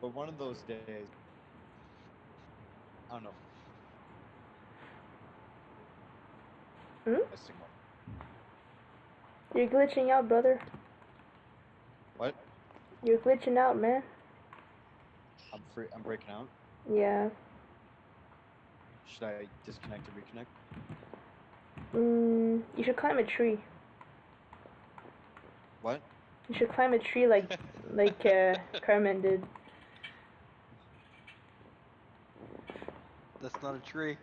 But one of those days, I don't know. Missing one. You're glitching out, brother. What? You're glitching out, man. I'm breaking out. Yeah. Should I disconnect and reconnect? You should climb a tree. What? You should climb a tree like Carmen did. That's not a tree.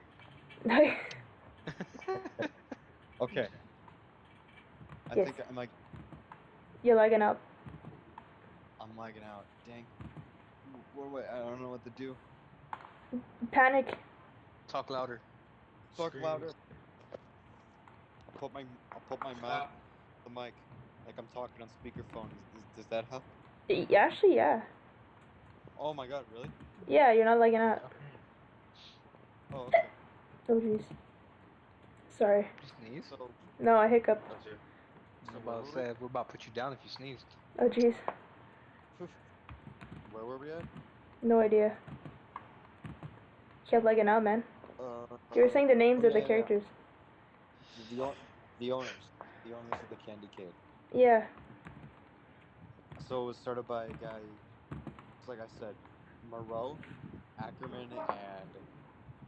Okay. I Yes. think I'm like. You're lagging out. I'm lagging out. Dang. Wait, I don't know what to do. Panic. Talk louder. Talk louder. I'll put my mouth on the mic like I'm talking on speakerphone. Does that help? Actually, yeah. Oh my god, really? Yeah, you're not lagging out. Oh, okay. Oh jeez. Sorry. Did you sneeze? So, No, I hiccuped. I was about to say, we're about to put you down if you sneezed. Oh jeez. Where were we at? No idea. Kept lagging out, man. You were saying the names of the characters. The owners of the Candy Cave. Yeah. So it was started by a guy, like I said, Moreau, Ackerman, and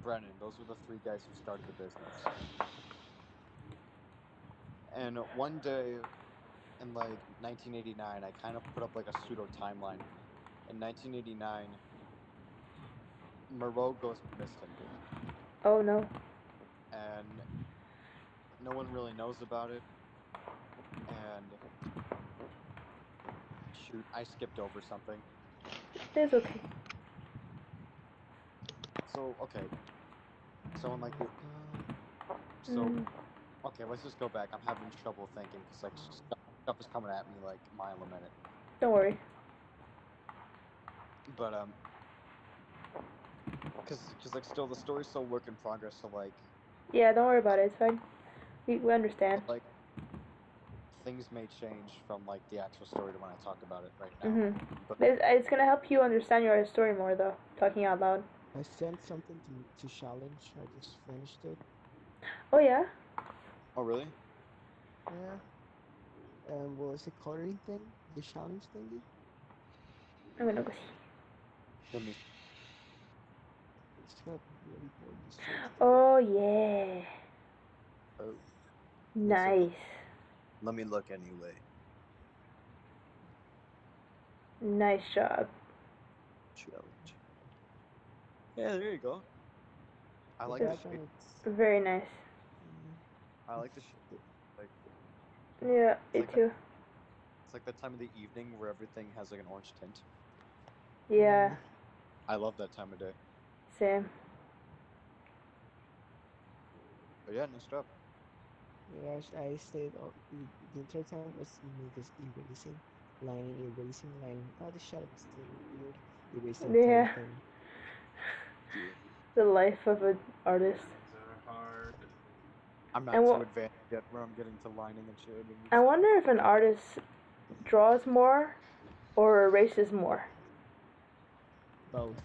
Brennan. Those were the three guys who started the business. And one day in like 1989, I kind of put up like a pseudo timeline. In 1989, Moreau goes missing. Oh no. And no one really knows about it. And shoot, I skipped over something. It's okay. So, okay. So in like okay, let's just go back. I'm having trouble thinking because like stuff is coming at me like a mile a minute. Don't worry. But because like still the story's still work in progress. So like. Yeah, don't worry about it. It's fine. We understand. Like things may change from like the actual story to when I talk about it right now. But it's gonna help you understand your story more though. Talking out loud. I sent something to challenge. I just finished it. Oh yeah. Oh really? Yeah. And what was the coloring thing? The challenge thingy? I'm gonna go see. Let me. It's got really gorgeous. Oh yeah. Oh. Nice. Let me look anyway. Nice job. Challenge. Yeah, there you go. I like that. Very nice. I like the like. Yeah, me too. It's like that time of the evening where everything has like an orange tint. Yeah. I love that time of day. Same. But yeah, nice job. Yeah, I stayed the entire time was just erasing, line. Oh, the shadow was still weird. Erasing everything. The life of an artist. I'm not too advanced yet where I'm getting to lining and shading. I wonder if an artist draws more or erases more. Both.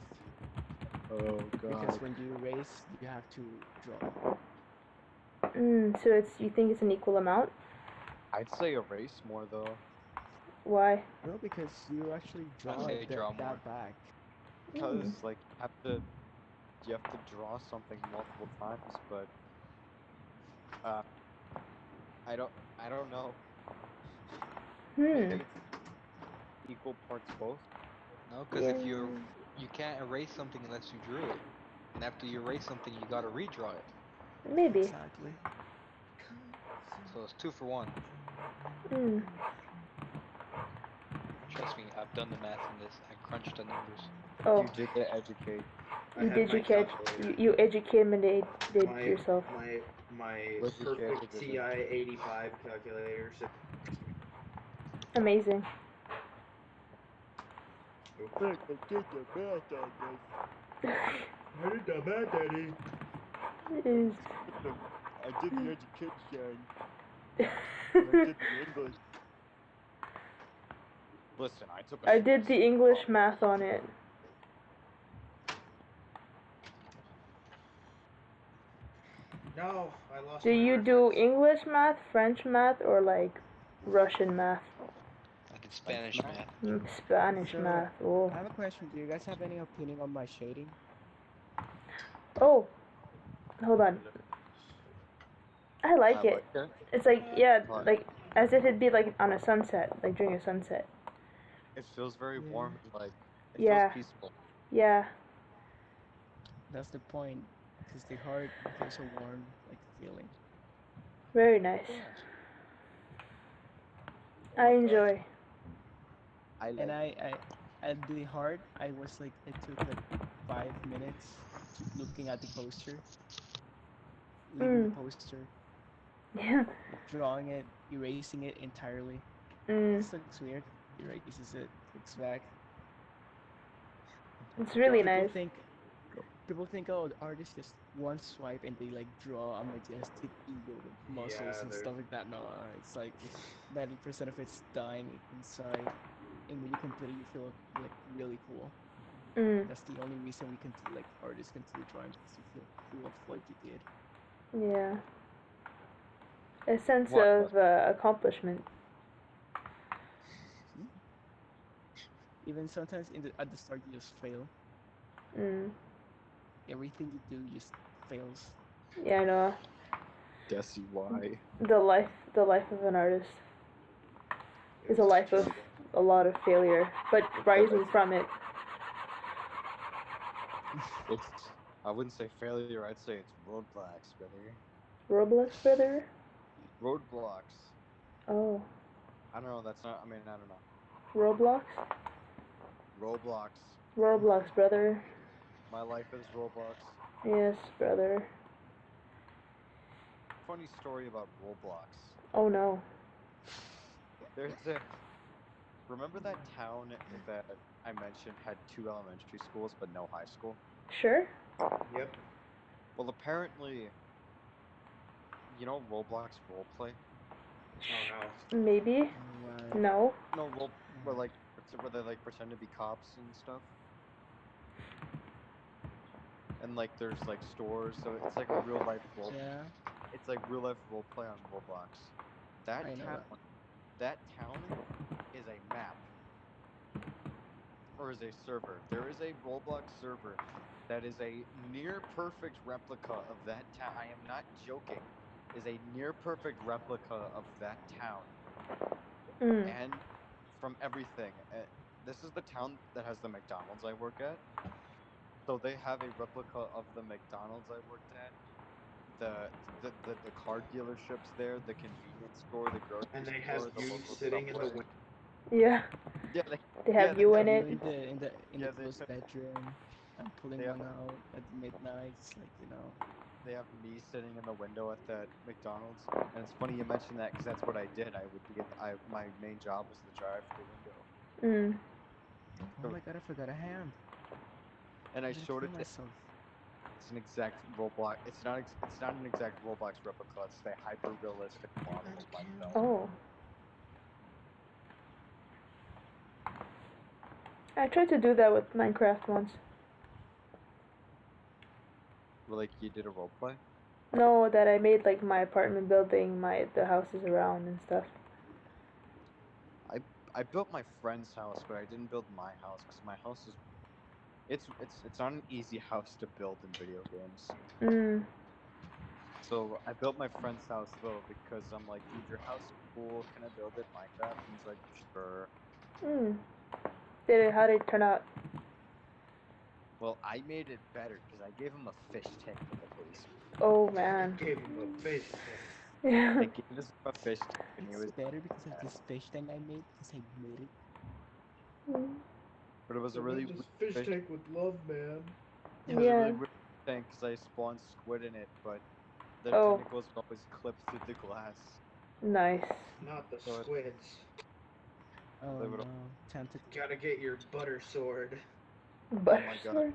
Oh god. Because when you erase, you have to draw. So you think it's an equal amount? I'd say erase more though. Why? No, because you actually draw that back. Because like you have to draw something multiple times, but I don't know. Maybe equal parts both. No, because if you can't erase something unless you drew it, and after you erase something, you gotta redraw it. Maybe. Exactly. So it's 2 for 1. Trust me, I've done the math on this. I crunched the numbers. Oh. You did educate. You educated yourself. My perfect TI 85 calculator. Amazing. I did the math, Daddy. It is. I did the education. I did the English. Listen, I did the English math on it. No, I lost Do my you do reference. English math, French math, or like Russian math? I did Spanish math. Spanish So, math. Oh. I have a question. Do you guys have any opinion on my shading? Oh. Hold on. I like it. It's like, yeah, like as if it'd be like on a sunset, like during a sunset. It feels very Yeah. warm and like it Yeah. feels peaceful. Yeah. That's the point. Because the heart feels so warm, like feeling. Very nice. I enjoy. I like And I at the heart, I was like, it took like 5 minutes looking at the poster, leaving the poster, Yeah. drawing it, erasing it entirely. This looks weird. Erases it, clicks back. It's really People nice. think people think, oh, the artist just one swipe and they like draw a majestic ego with muscles and stuff like that. No, it's like 90% of it's dying inside, and when you complete it, you feel like really cool. That's the only reason we can like artists continue drawing, because you feel cool of what you did. Yeah. A sense of accomplishment. Even sometimes at the start you just fail. Everything you do just fails. Yeah, I know. Desi, why? The life of an artist is a life of a lot of failure, but rising from it. I wouldn't say failure, I'd say it's roadblocks, brother. Roblox, brother? Roadblocks. Oh. I don't know, that's not, I don't know. Roblox? Roblox. Roblox, brother. My life is Roblox. Yes, brother. Funny story about Roblox. Oh no. Remember that town that I mentioned had 2 elementary schools but no high school? Sure. Yep. Well, apparently, you know Roblox roleplay? Oh no. Maybe. No. No, where they like pretend to be cops and stuff. And like there's like stores, so it's like a real life role. Yeah. It's like real life roleplay on Roblox. That town is a map. Or is a server. There is a Roblox server that is a near perfect replica of that town. I am not joking. Is a near perfect replica of that town. And from everything. This is the town that has the McDonald's I work at. So they have a replica of the McDonald's I worked at. The car dealerships there, the convenience store, the grocery And they store, have the you local sitting in the Subway. window. Yeah. Yeah, they have you in it. In the closed bedroom. I'm pulling one out at midnight. It's like, They have me sitting in the window at that McDonald's, and it's funny you mentioned that because that's what I did. My main job was to drive the window. Oh my god, I forgot a hand. And I showed it. Myself. It's an exact Roblox. It's not an exact Roblox replica. It's a hyper realistic model of myself. Oh. I tried to do that with Minecraft once. Like you did a roleplay? No, that I made like my apartment building, the houses around and stuff. I built my friend's house, but I didn't build my house because my house is. It's not an easy house to build in video games. So I built my friend's house though because I'm like, dude, your house is cool. Can I build it in Minecraft? And he's like, sure. How did it turn out? Well, I made it better because I gave him a fish tank in the basement. Oh man. Gave him a fish tank. Yeah. I gave him a fish tank, and he was better because of this fish tank I made, because I made it. But it was a really fish tank with love, man. It was a really weird tank because I spawned squid in it, but the tentacles would always clip through the glass. Nice. Not the squids. Oh no, tentacles. Gotta get your butter sword. Butter sword?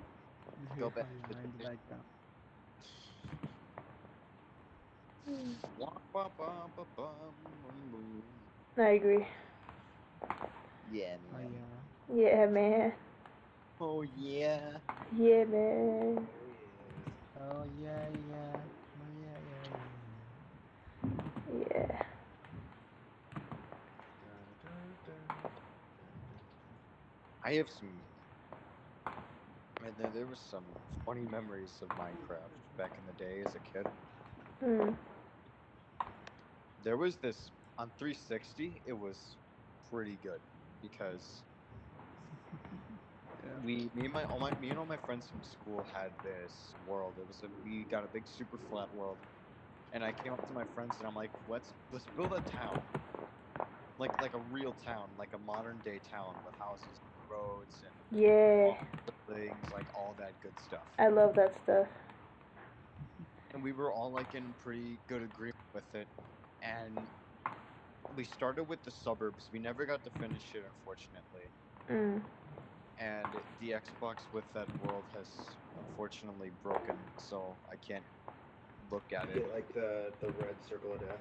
Go back in the background. I agree. Yeah, man. Yeah, man. Oh yeah. Yeah, man. Oh yeah. Oh yeah. I have some. And there was some funny memories of Minecraft back in the day as a kid. Mm. There was this on 360. It was pretty good because me and all my friends from school had this world. We got a big super flat world, and I came up to my friends and I'm like, let's build a town, like a real town, like a modern day town with houses, roads, and Yeah. buildings, like all that good stuff. I love that stuff. And we were all like in pretty good agreement with it, and we started with the suburbs. We never got to finish it, unfortunately. Mm. And the Xbox with that world has unfortunately broken, so I can't look at it. Get like the red circle of death.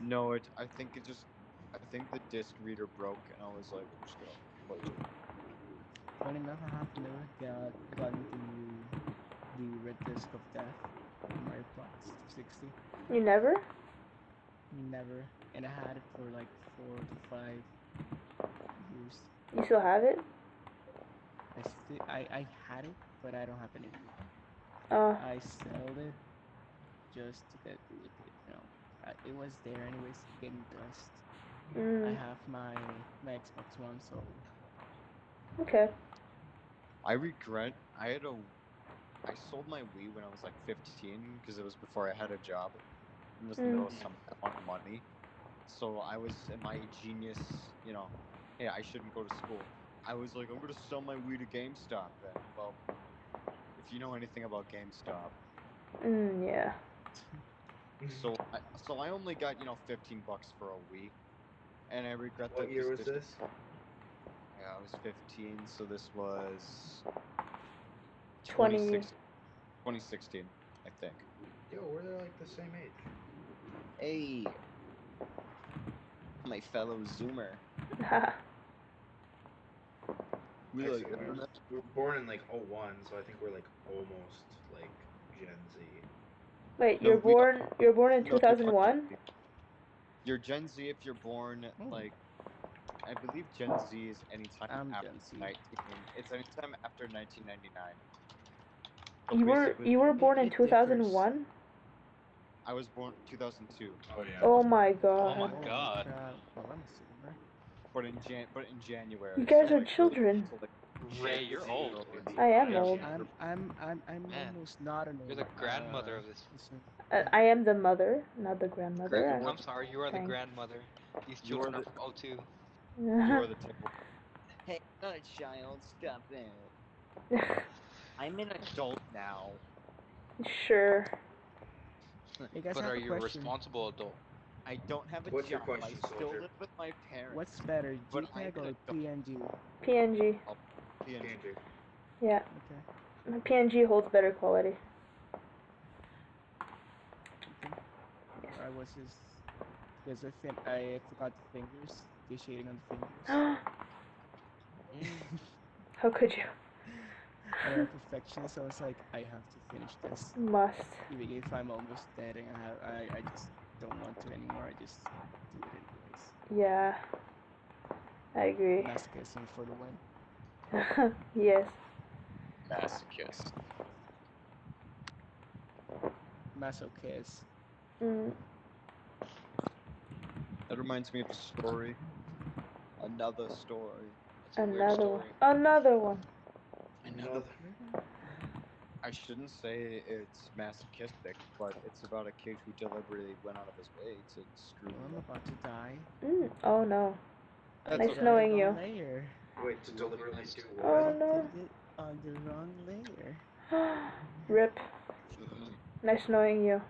No, I think the disc reader broke, and I was like, I'm just gonna close it. Funny enough, I have never gotten the red disc of death on my Xbox 360. You never? Never, and I had it for like 4 to 5 years. You still have it? I had it, but I don't have it anymore. I sold it just to get rid of it. You know, it was there anyways, getting dust. I have my Xbox One, so. Okay. I regret I sold my Wii when I was like 15 because it was before I had a job. It was in the middle of summer. I wanted money, so I was in my genius. You know, hey, I shouldn't go to school. I was like, I'm gonna sell my Wii to GameStop. And well, if you know anything about GameStop, Yeah. so I only got $15 for a Wii, and I regret that. What year was this? Yeah, I was 15, so this was 2016, I think. Yo, we're like the same age. Hey, my fellow Zoomer. Actually, we were born in like 01, so I think we're like almost like Gen Z. Wait, you're born in 2001? You're Gen Z if you're born like I believe Gen Z is anytime after 19. It's anytime after 1999. So You were born in 2001? I was born 2002. Oh yeah. Oh my god. Oh my god. Well, I'm a Zoomer. But in January. You guys so, are like, children. so, like, Ray, you're old. I am old. I'm Man, almost not an old. You're the grandmother of this. I am the mother, not the grandmother. I'm sorry, you are the grandmother. These children are from 02. You are the typical. Hey, I'm not a child. Stop it. I'm an adult now. Sure. Hey guys, But I have are a you a question. responsible adult? I don't have a What's your job. question, I still soldier? live with my parents. What's better, But JPEG or PNG? PNG. PNG. Yeah. Okay. PNG holds better quality. Okay. I was just because I forgot the fingers, the shading on the fingers. How could you? And I'm a perfectionist, so I was like, I have to finish this. Must. Even if I'm almost dead and I just don't want to anymore, I just do it anyways. Yeah. I agree. Masochism for the win. Yes. Masochist. Masochist. That reminds me of a story. Another story. Another one. Another one. Another. I shouldn't say it's masochistic, but it's about a kid who deliberately went out of his way to screw I'm me up. about to die. Oh no. That's Nice okay. knowing you. Layer. Wait, to deliberately do Oh what? no. Did it on the wrong layer. Rip. Nice knowing you.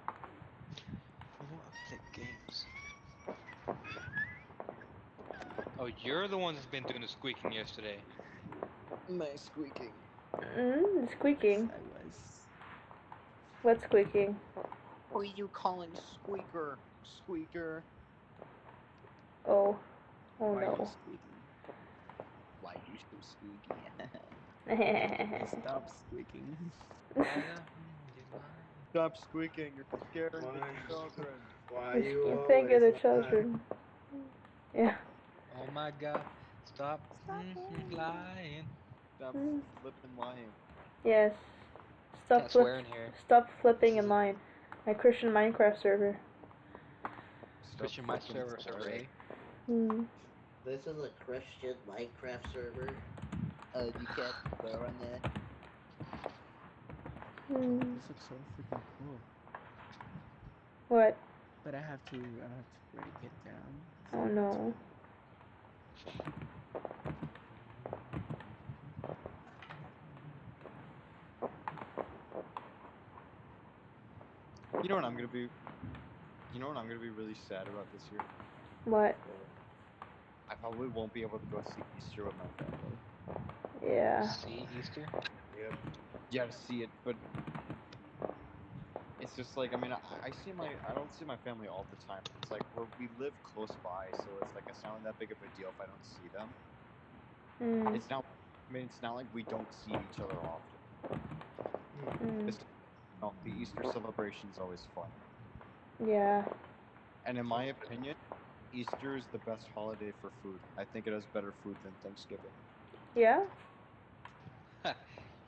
What games? Oh, you're the one that's been doing the squeaking yesterday. My squeaking. Squeaking. I was. What's squeaking? Who are you calling Squeaker? Squeaker. Oh. Oh Why are you no. squeaking? Why you so squeaky? Stop squeaking. Stop squeaking. You're scaring Why? the children. Why you You think of always the lie? children. Yeah. Oh my god. Stop lying. Stop Mm. flipping lying. Yes. Stop Can't swear in here. Stop flipping in line. My Christian Minecraft server. Christian my server, eh? Hmm. This is a Christian Minecraft server. You can't swear on that. Hmm. This looks so freaking cool. What? But I have to break it down. Oh no. You know what I'm gonna be? You know what I'm gonna be really sad about this year? What? I probably won't be able to go see Easter with my family. Yeah. See Easter? Yep. Yeah, to see it, but it's just like, I mean, I don't see my family all the time. It's like we live close by, so it's like it's not that big of a deal if I don't see them. Hmm. It's not like we don't see each other often. Hmm. No, the Easter celebration is always fun. Yeah. And in my opinion, Easter is the best holiday for food. I think it has better food than Thanksgiving. Yeah?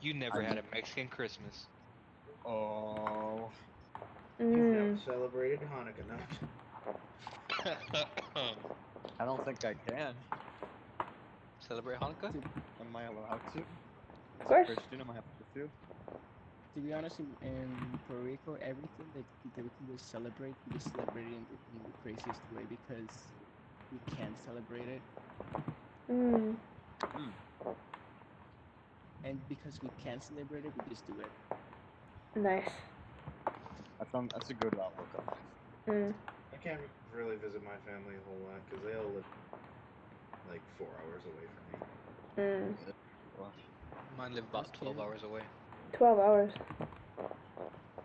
You never had a Mexican Christmas. Oh. You've never Hmm. celebrated Hanukkah, no? I don't think I can. Celebrate Hanukkah? Am I allowed to? Of As course. a Christian, am I allowed to? To be honest, in Puerto Rico, everything that we can just celebrate, we just celebrate it in the craziest way because we can't celebrate it. Hmm. And because we can't celebrate it, we just do it. Nice. That's a good outlook on life. Hmm. I can't really visit my family a whole lot because they all live like 4 hours away from me. Hmm. Mine live about 12 hours away. 12 hours.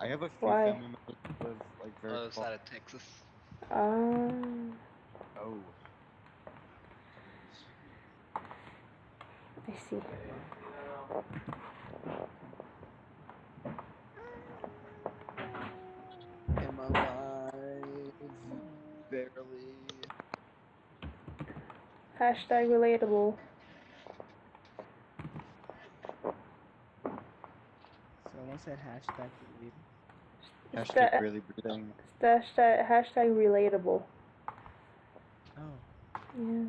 I have a few Why? family members who live like very Other close. side of Texas. Oh. I see. Am alive? Barely. Hashtag relatable. Someone said hashtag related. Hashtag really breathing. Hashtag relatable. Oh. Yeah.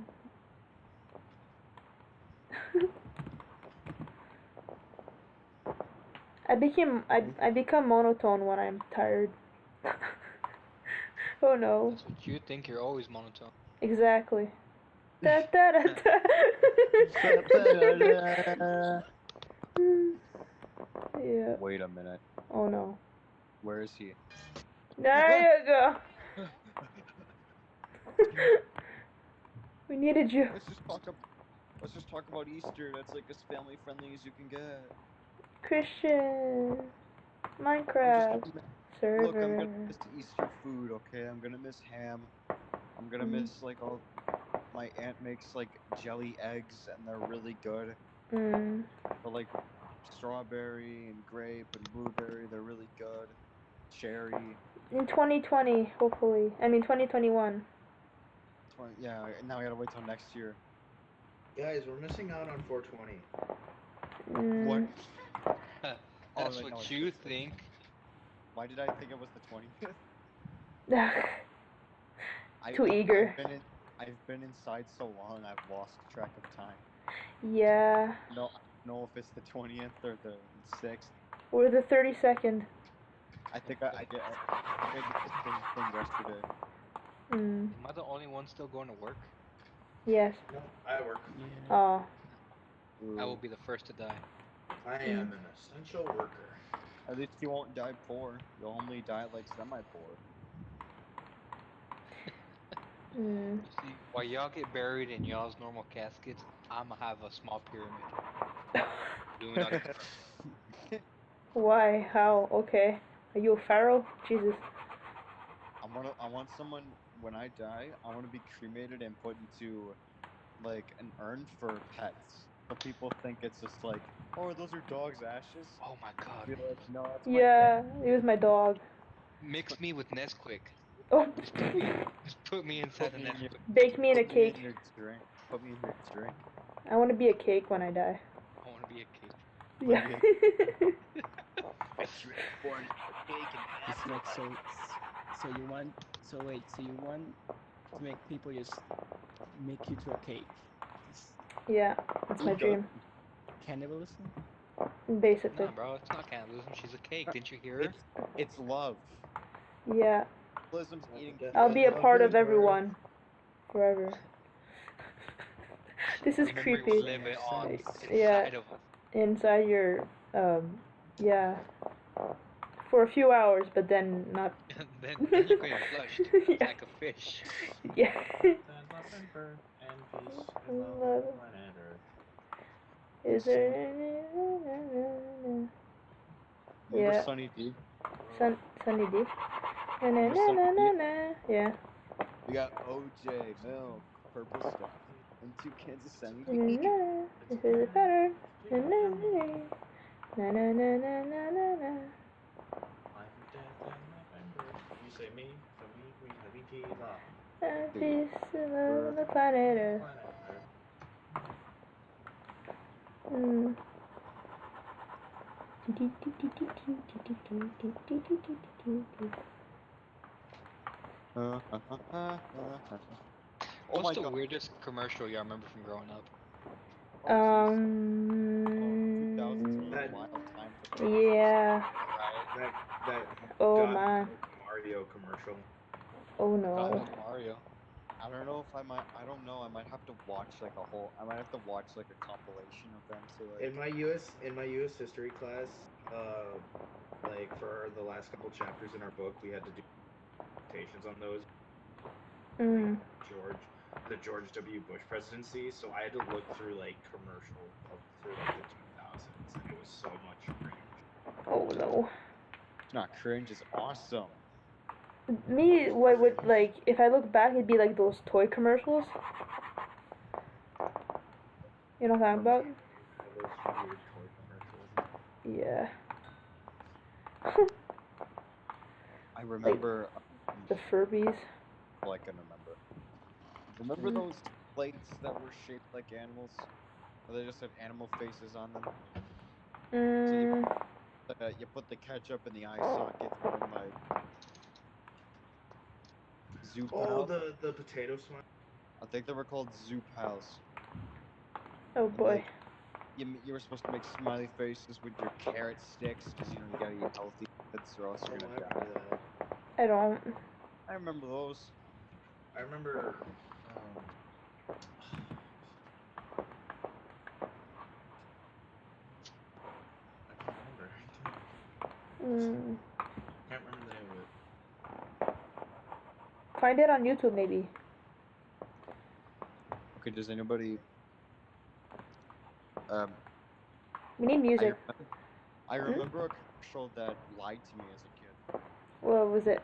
I become monotone when I'm tired. Oh no. That's what you think, you're always monotone. Exactly. Da, da, da, da. Yeah. Wait a minute. Oh no. Where is he? There you go. We needed you. Let's just talk about Easter. That's like as family friendly as you can get. Christian. Minecraft. Server. Look, I'm gonna miss Easter food, okay? I'm gonna miss ham. I'm gonna miss like all. My aunt makes like jelly eggs, and they're really good. But like strawberry and grape and blueberry, they're really good. Cherry. In 2020, hopefully. I mean 2021. Yeah, now I gotta wait till next year. Guys, we're missing out on 420. What? That's no, what it's you the 6th. think. Why did I think it was the 20th? Too eager. I've been inside so long, I've lost track of time. Yeah. No, I don't know if it's the 20th or the 6th. Or the 32nd. I think I did the same thing yesterday. Am I the only one still going to work? Yes. No, I work. Yeah. Oh. I will be the first to die. I am an essential worker. At least you won't die poor. You'll only die like semi-poor. See, while y'all get buried in y'all's normal caskets, I'ma have a small pyramid. Why? How? Okay. Are you a pharaoh? Jesus. I want someone, when I die, I want to be cremated and put into like an urn for pets. So people think it's just like, oh, those are dogs' ashes. Oh my god. Be like, no, it's Yeah, it was my dog. Mix me with Nesquik. Oh. Just put me inside the Nesquik. Bake me in a Put me cake. in your drink. Put me in your drink. I want to be a cake when I die. I want to be a cake. Yeah. I drink for it, cake and It's apple like pie. so you want so you want to make people just make you to a cake. Just Yeah, that's my Who dream. cannibalism? Basically. Nah, bro, it's not cannibalism. She's a cake. Didn't you hear her? It's love. Yeah. Cannibalism's eating. I'll be a Love part is of everyone. Forever. This is Our memory creepy. will live it on Yeah. inside of us. Inside your, yeah. For a few hours, but then not. then you're getting flushed Yeah. like a fish. Yeah. Love and birth and peace and love on planet Earth. Is there? Remember Yeah. Sunny D? Sunny D. Na, na, Remember na, Sunny na, D? na, na. Yeah. We got OJ, milk, purple stuff, and 2 cans of Sunny Na, D. na, na. This is a pattern. Na, na, na. Na, na, na, na, na, na, na. Life and death and love and birth. You say me, so we have ET love. Peace and love on the planet Earth. Planet Earth. Mm. Oh What's my the god. weirdest commercial you remember from growing up? Oh, 2000s were a That- wild time for Yeah. Right. That Oh God man. Mario commercial. Oh God no. knows Mario. I don't know if I might. I don't know. I might have to watch like a whole. I might have to watch like a compilation of them to like. In my US history class, like for the last couple chapters in our book, we had to do presentations on those. Mm. The George W. Bush presidency, so I had to look through like commercials through like the 2000s, and it was so much cringe. Oh no. It's not cringe. It's awesome. Me, what would like if I look back, it'd be like those toy commercials. You know what I'm talking about? All those weird toy commercials. Yeah. I remember. The Furbies. Well, I can remember. Remember those plates that were shaped like animals? Or they just had animal faces on them? Mm. You put the ketchup in the eye sockets and like. Zoo Oh, Pals? the potato smile. I think they were called Zoo Pals. Oh And, boy. like, you were supposed to make smiley faces with your carrot sticks because you gotta eat healthy foods or else you're Oh, gonna I die. remember that. I don't. I remember those. I remember. I can't remember. Mm. Can't remember the name of it. Find it on YouTube maybe. Okay, does anybody? We need music. I remember a commercial that lied to me as a kid. What was it?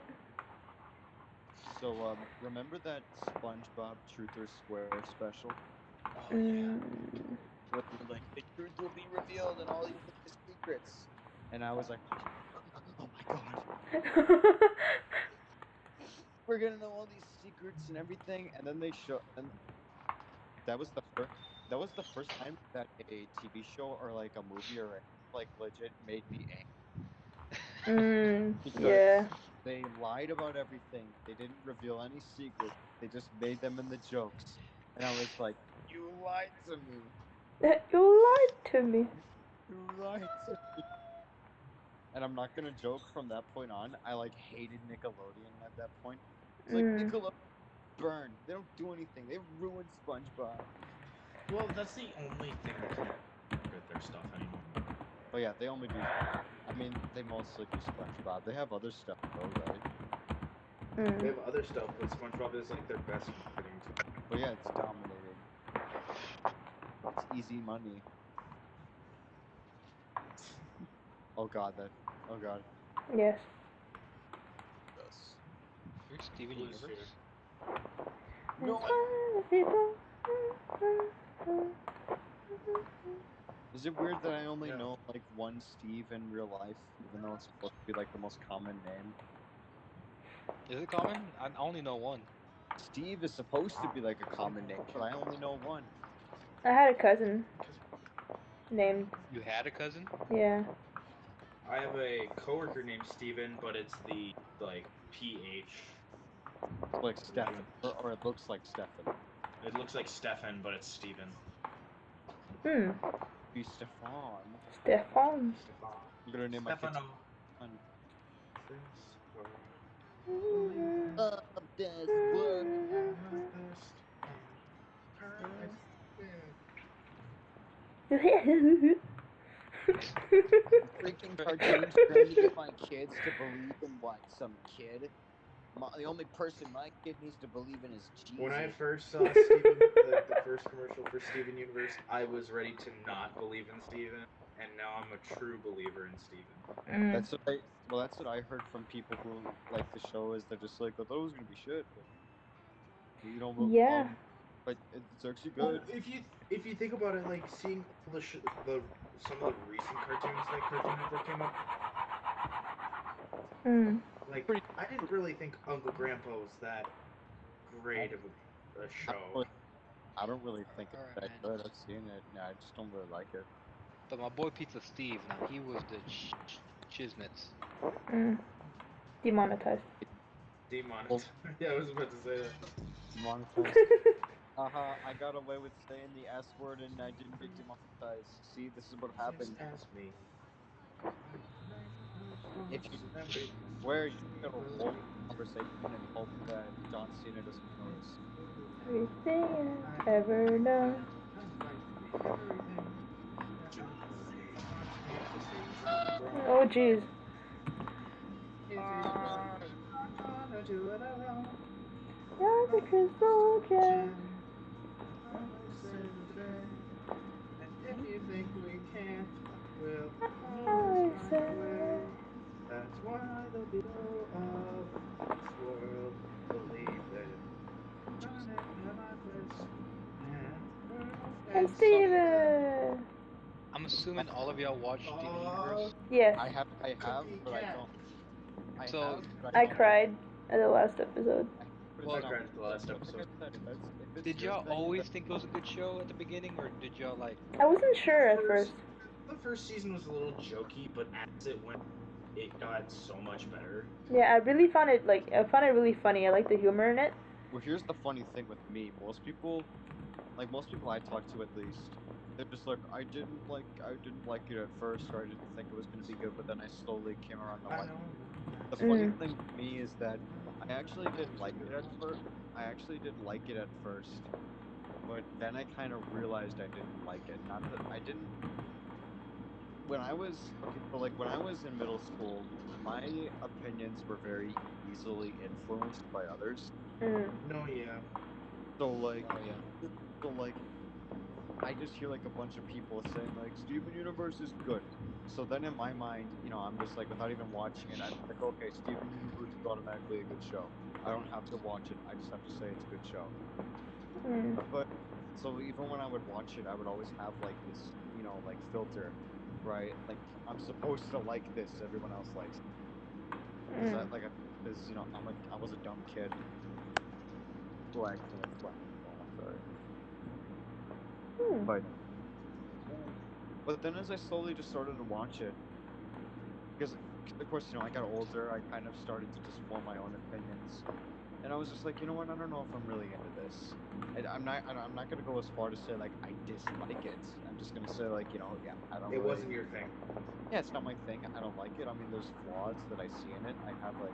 So, remember that SpongeBob Truth or Square special? Oh yeah. Where they were like, the truth will be revealed and all these secrets. And I was like, oh my god, we're gonna know all these secrets and everything. And then they show, and that was the first time that a TV show or like a movie or like legit made me angry. Because Yeah. they lied about everything. They didn't reveal any secrets. They just made them in the jokes. And I was like, you lied to me. You lied to me. You lied to me. And I'm not gonna joke from that point on. I like hated Nickelodeon at that point. It's like Nickelodeon burned. They don't do anything. They ruined SpongeBob. Well, that's the only thing that can get their stuff anymore. But yeah, they only do. I mean, they mostly do SpongeBob. They have other stuff though, right? They have other stuff, but SpongeBob is like their best marketing tool. But yeah, it's dominating. It's easy money. Oh god, that. Oh god. Yes. Yes. You're Steven Who's Universe. No. People. Is it weird that I only Yeah. know like one Steve in real life, even though it's supposed to be like the most common name? Is it common? I only know one. Steve is supposed to be like a common name, but I only know one. I had a cousin named. You had a cousin? Yeah. I have a coworker named Steven, but it's the like PH. It's like Stefan, or it looks like Stefan. It looks like Stefan, but it's Steven. Be Stefan. Stefan. I'm gonna name my kid Stefano. Stefan. Best word. Freaking cartoons trying to get my kids to believe in what? Some kid? The only person my kid needs to believe in is Jesus. When I first saw Steven, the first commercial for Steven Universe, I was ready to not believe in Steven, and now I'm a true believer in Steven. That's what I heard from people who like the show. Is they're just like, I thought it was gonna be shit, but you know, Yeah. but it's actually good. Well, if you think about it, like seeing all some of the recent cartoons that Cartoon Network came up, like I didn't really think Uncle Grandpa was that great of a show. I don't really think it's Alright, that man. good. I've seen it. Yeah, I just don't really like it. But my boy Pizza Steve, now he was the Chisnits. Demonetized. Demonetized. Yeah, I was about to say that. Demonetized. I got away with saying the S word and I didn't get demonetized. See, this is what happened. Ask me. If you swear, you gotta hold conversation and hope that John Cena doesn't notice. Everything I've ever known. Oh jeez. Like a crystal gem. If you think we can't, we'll always say. That's why the people of this world believe that Hey Steven! I'm assuming all of y'all watch Steven Universe. Yes. I have, but I don't. I cried at the last episode. I cried at the last episode. Did y'all always think it was a good show at the beginning, or did y'all like? I wasn't sure at first. The first season was a little jokey, but as it went, it got so much better. Yeah, I really found it really funny. I like the humor in it. Well, here's the funny thing with me. Most people I talk to at least, they're just like, I didn't like it at first, or I didn't think it was gonna be good, but then I slowly came around to like it. The funny thing to me is that I actually didn't like it at first. But then I kind of realized I didn't like it. Not that I didn't. When I was in middle school, my opinions were very easily influenced by others. No, yeah. So I just hear like a bunch of people saying like Steven Universe is good. So then in my mind, you know, I'm just like, without even watching it, I'm like, okay, Steven Universe is automatically a good show. I don't have to watch it. I just have to say it's a good show. But so even when I would watch it, I would always have like this, you know, like filter, right? Like I'm supposed to like this. Everyone else likes it. Is that like because you know I was a dumb kid. Like, sorry. But then as I slowly just started to watch it, because of course, you know, I got older, I kind of started to just form my own opinions. And I was just like, you know what, I don't know if I'm really into this. I'm not gonna go as far to say like I dislike it. I'm just gonna say like, you know, yeah, I don't. It wasn't your thing. Yeah, it's not my thing. I don't like it. I mean, there's flaws that I see in it. I have like.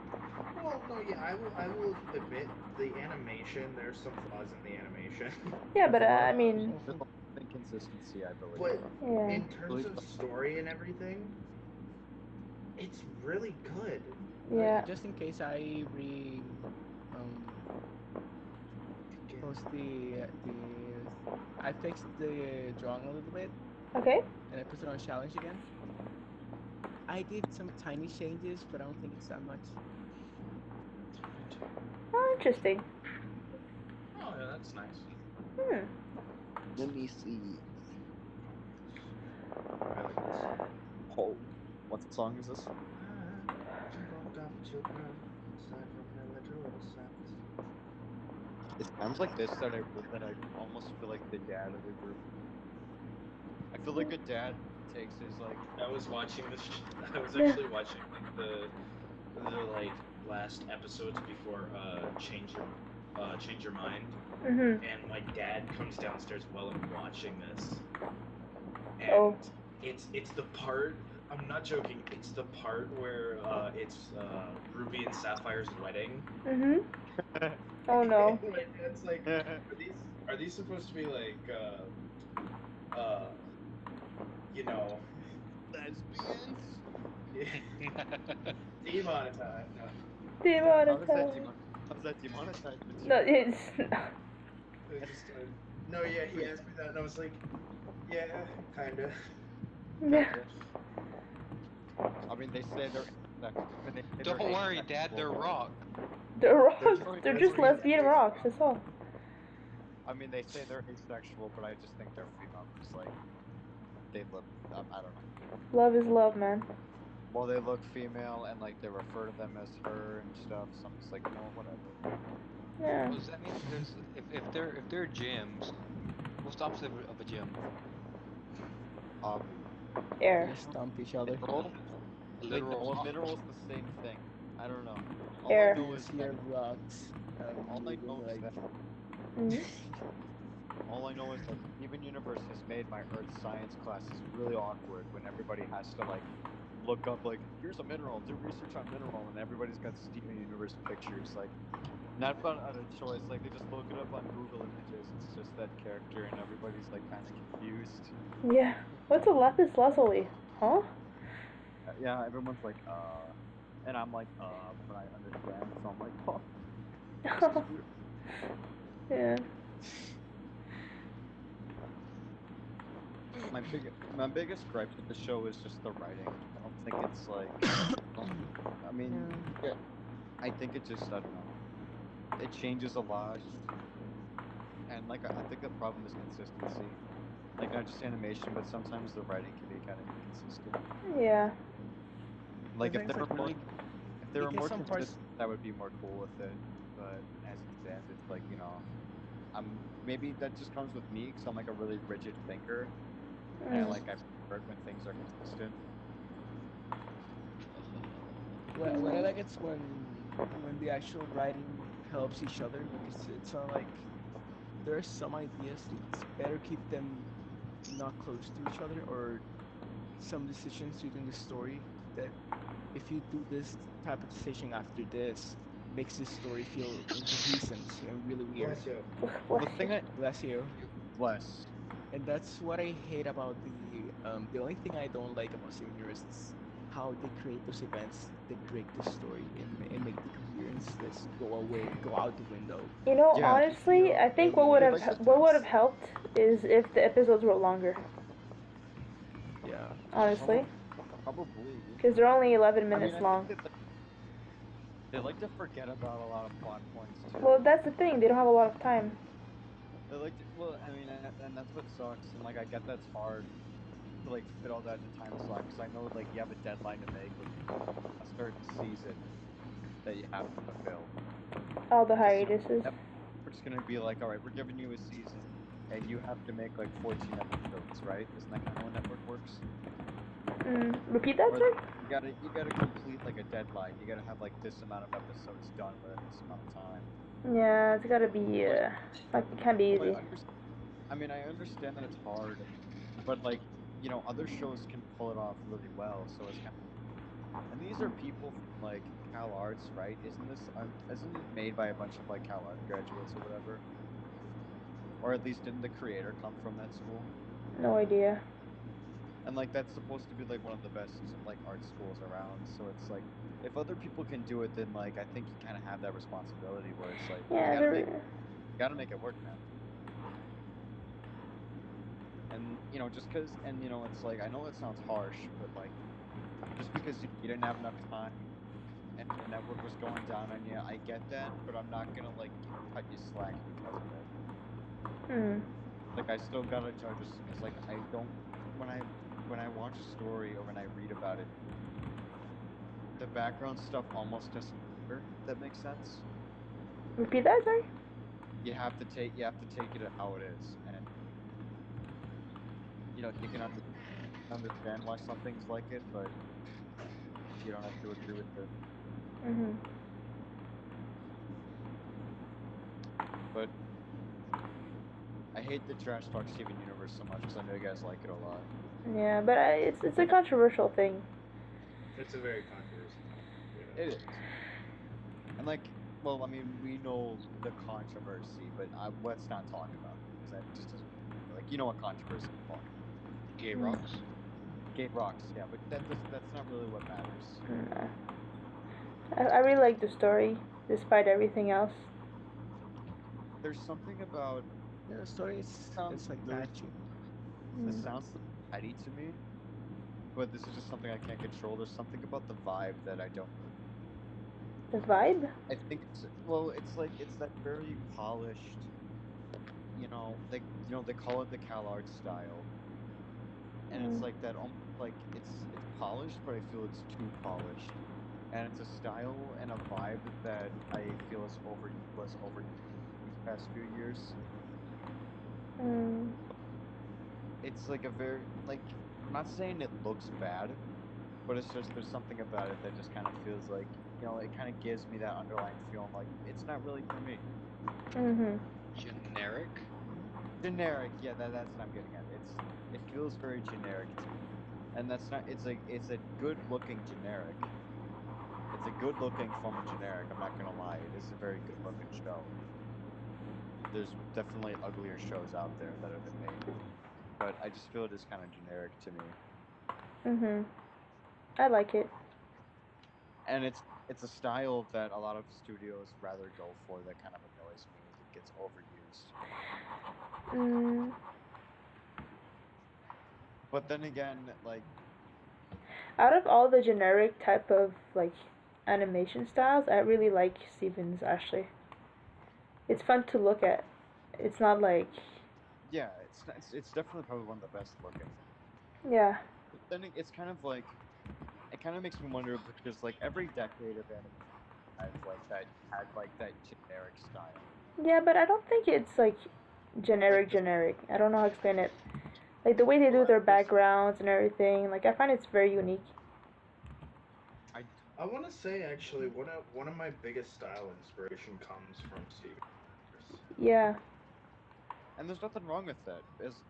Well, no, yeah, I will admit the animation. There's some flaws in the animation. Yeah, but I mean. Inconsistency, I believe. But yeah. in terms of story and everything, it's really good. Yeah. Just in case I post I fixed the drawing a little bit. Okay. And I put it on challenge again. I did some tiny changes, but I don't think it's that much. Oh, interesting. Oh, yeah, that's nice. Let me see. I like this. Oh, what song is this? It's times like this that I almost feel like the dad of the group. I feel like a dad takes his like. I was watching this. I was actually watching like the like last episodes before change your mind, Mhm. and my dad comes downstairs while I'm watching this, and Oh. it's the part. I'm not joking. It's the part where it's Ruby and Sapphire's wedding. Mhm. Oh no. My dad's like, are these supposed to be like you know, Lesbians? demonetized? No. Demonetized. How's that demonetized? No, it's. I just no, yeah, he asked me that, and I was like, yeah, kinda. Yeah. I mean, they say they're. Don't worry, Dad. They're rock. They're rocks. They're just lesbian rocks. That's all. I mean, they say they're asexual, but I just think they're female. Just like they look. I don't know. Love is love, man. Well, they look female, and like they refer to them as her and stuff. So I'm just like, no, whatever. Yeah. What does that mean? If they're gyms, what's the opposite of a gym? Air. They stomp each other. Mineral's the same thing. I don't know. All Air. I know is Here that, rocks. all I know is that Mhm. all I know is that Steven Universe has made my earth science classes really awkward when everybody has to like look up like here's a mineral, do research on mineral, and everybody's got Steven Universe pictures like not out of choice, like they just look it up on Google Images. It's just that character, and everybody's like kind of confused. Yeah. What's a lapis lazuli? Huh? Yeah, everyone's like and I'm like but I understand, so I'm like oh. This is weird. Yeah. My biggest gripe with the show is just the writing. I don't think it's like. I mean, yeah, I think it just I don't know. It changes a lot, and like I think the problem is consistency. Like not just animation, but sometimes the writing can be kind of inconsistent. Yeah. Like The if thing's they were like, more, like, if they were in more some parts- consistent, that would be more cool with it. But as it stands, it's like maybe that just comes with me because I'm like a really rigid thinker. And Mm. like I prefer when things are consistent. what I like it's when the actual writing helps each other, because it's not like there are some ideas it's better keep them not close to each other, or some decisions within the story that if you do this type of decision after this makes the story feel incohesive and really weird. Bless you. The thing I Bless you. bless. And that's what I hate about the only thing I don't like about Steven Universe is how they create those events that break the story and make the coherence just go out the window. You know, Yeah. honestly, I think what would have helped is if the episodes were longer. Yeah. Honestly, Probably. because they're only 11 minutes I long. think they like to forget about a lot of plot points too. Well, that's the thing. They don't have a lot of time. They like to, well, I mean, and that's what sucks. And like, I get that's hard to like fit all that in a time slot because I know like you have a deadline to make with a certain season that you have to fulfill. All the hiatuses. We're just gonna be like, all right, we're giving you a season, and you have to make like 14 episodes, right? Isn't that kind of how a network works? Repeat that, Or sir? you gotta complete like a deadline. You gotta have like this amount of episodes done within this amount of time. Yeah, it's gotta be, like, it can't be easy. I mean, I understand that it's hard, but like, you know, other shows can pull it off really well. So it's kind of, and these are people from like Cal Arts, right? Isn't it made by a bunch of like Cal Art graduates or whatever? Or at least didn't the creator come from that school? No idea. And like that's supposed to be like one of the best like art schools around. So it's like if other people can do it, then like I think you kind of have that responsibility where it's like Yeah, you gotta make it work, man. And you know, just because, and you know, it's like I know it sounds harsh, but like just because you didn't have enough time and the network was going down on you, I get that, but I'm not gonna like cut you slack because of it. Like I still gotta judge it. It's like I don't when I watch a story or when I read about it, the background stuff almost doesn't matter. If that makes sense. Repeat that, sorry? you have to take it how it is, and you can understand why some things like it, but you don't have to agree with it. Mhm. But I hate the Trash Talk Steven universe so much because I know you guys like it a lot. Yeah, but it's a controversial thing. It's a very controversial topic. Yeah. It is, and well, I mean, we know the controversy, but let's not talk about it because that just doesn't what controversy is called. Gay Mm. rocks. Gay rocks, yeah, but that's not really what matters. Nah. I really like the story, despite everything else. There's something about Yeah, the story is it's like catchy. this Mm. sounds petty to me, but this is just something I can't control. There's something about the vibe that I don't. The vibe? I think it's that very polished. They call it the CalArt style, and it's Mm. like that. Almost like it's polished, but I feel it's too polished, and it's a style and a vibe that I feel was over these past few years. Mm. It's like a very I'm not saying it looks bad, but it's just there's something about it that just kind of feels like it kind of gives me that underlying feeling like it's not really for me. Mhm. Generic. Generic, yeah, that's what I'm getting at. It feels very generic to me, and that's not. It's a good looking generic. It's a good looking form of generic. I'm not gonna lie, it is a very good looking show. There's definitely uglier shows out there that have been made, but I just feel it is kind of generic to me. Mhm. I like it. And it's a style that a lot of studios rather go for that kind of annoys me as it gets overused. Mm. But then again, Out of all the generic type of animation styles, I really like Steven's actually. It's fun to look at. It's not like yeah, it's definitely probably one of the best looking. yeah. But then it's kind of it kind of makes me wonder because every decade of anime has had that generic style. Yeah, but I don't think it's generic This, generic. I don't know how to explain it. Like the way they do well, their there's backgrounds and everything, I find it's very unique. I want to say actually one of my biggest style inspiration comes from Steven Universe. Yeah. and there's nothing wrong with that. It's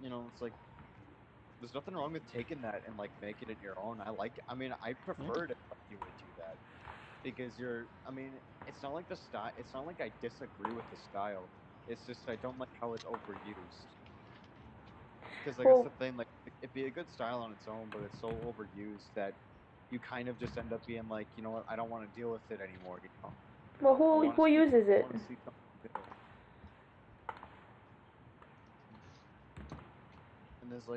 there's nothing wrong with taking that and making it your own. I mean, I prefer it if you would do that because I mean, it's not like the style. It's not like I disagree with the style. It's just I don't like how it's overused. Because that's Well, the thing. It'd be a good style on its own, but it's so overused that you kind of just end up being like, you know what? I don't want to deal with it anymore. well, I who want to who see. uses I it? want to see something new. And there's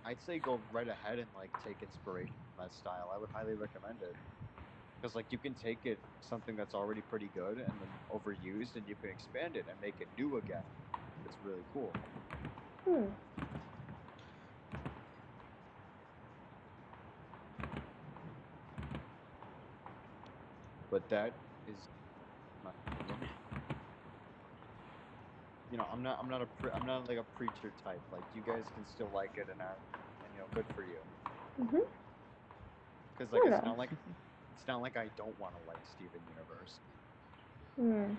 I'd say go right ahead and take inspiration from that style. I would highly recommend it because you can take it something that's already pretty good and then overused, and you can expand it and make it new again. It's really cool. Hmm. But that is my opinion. I'm not like a preacher type. You guys can still like it and good for you. Mhm. Because I don't know. it's not like I don't want to like Steven Universe. Hmm.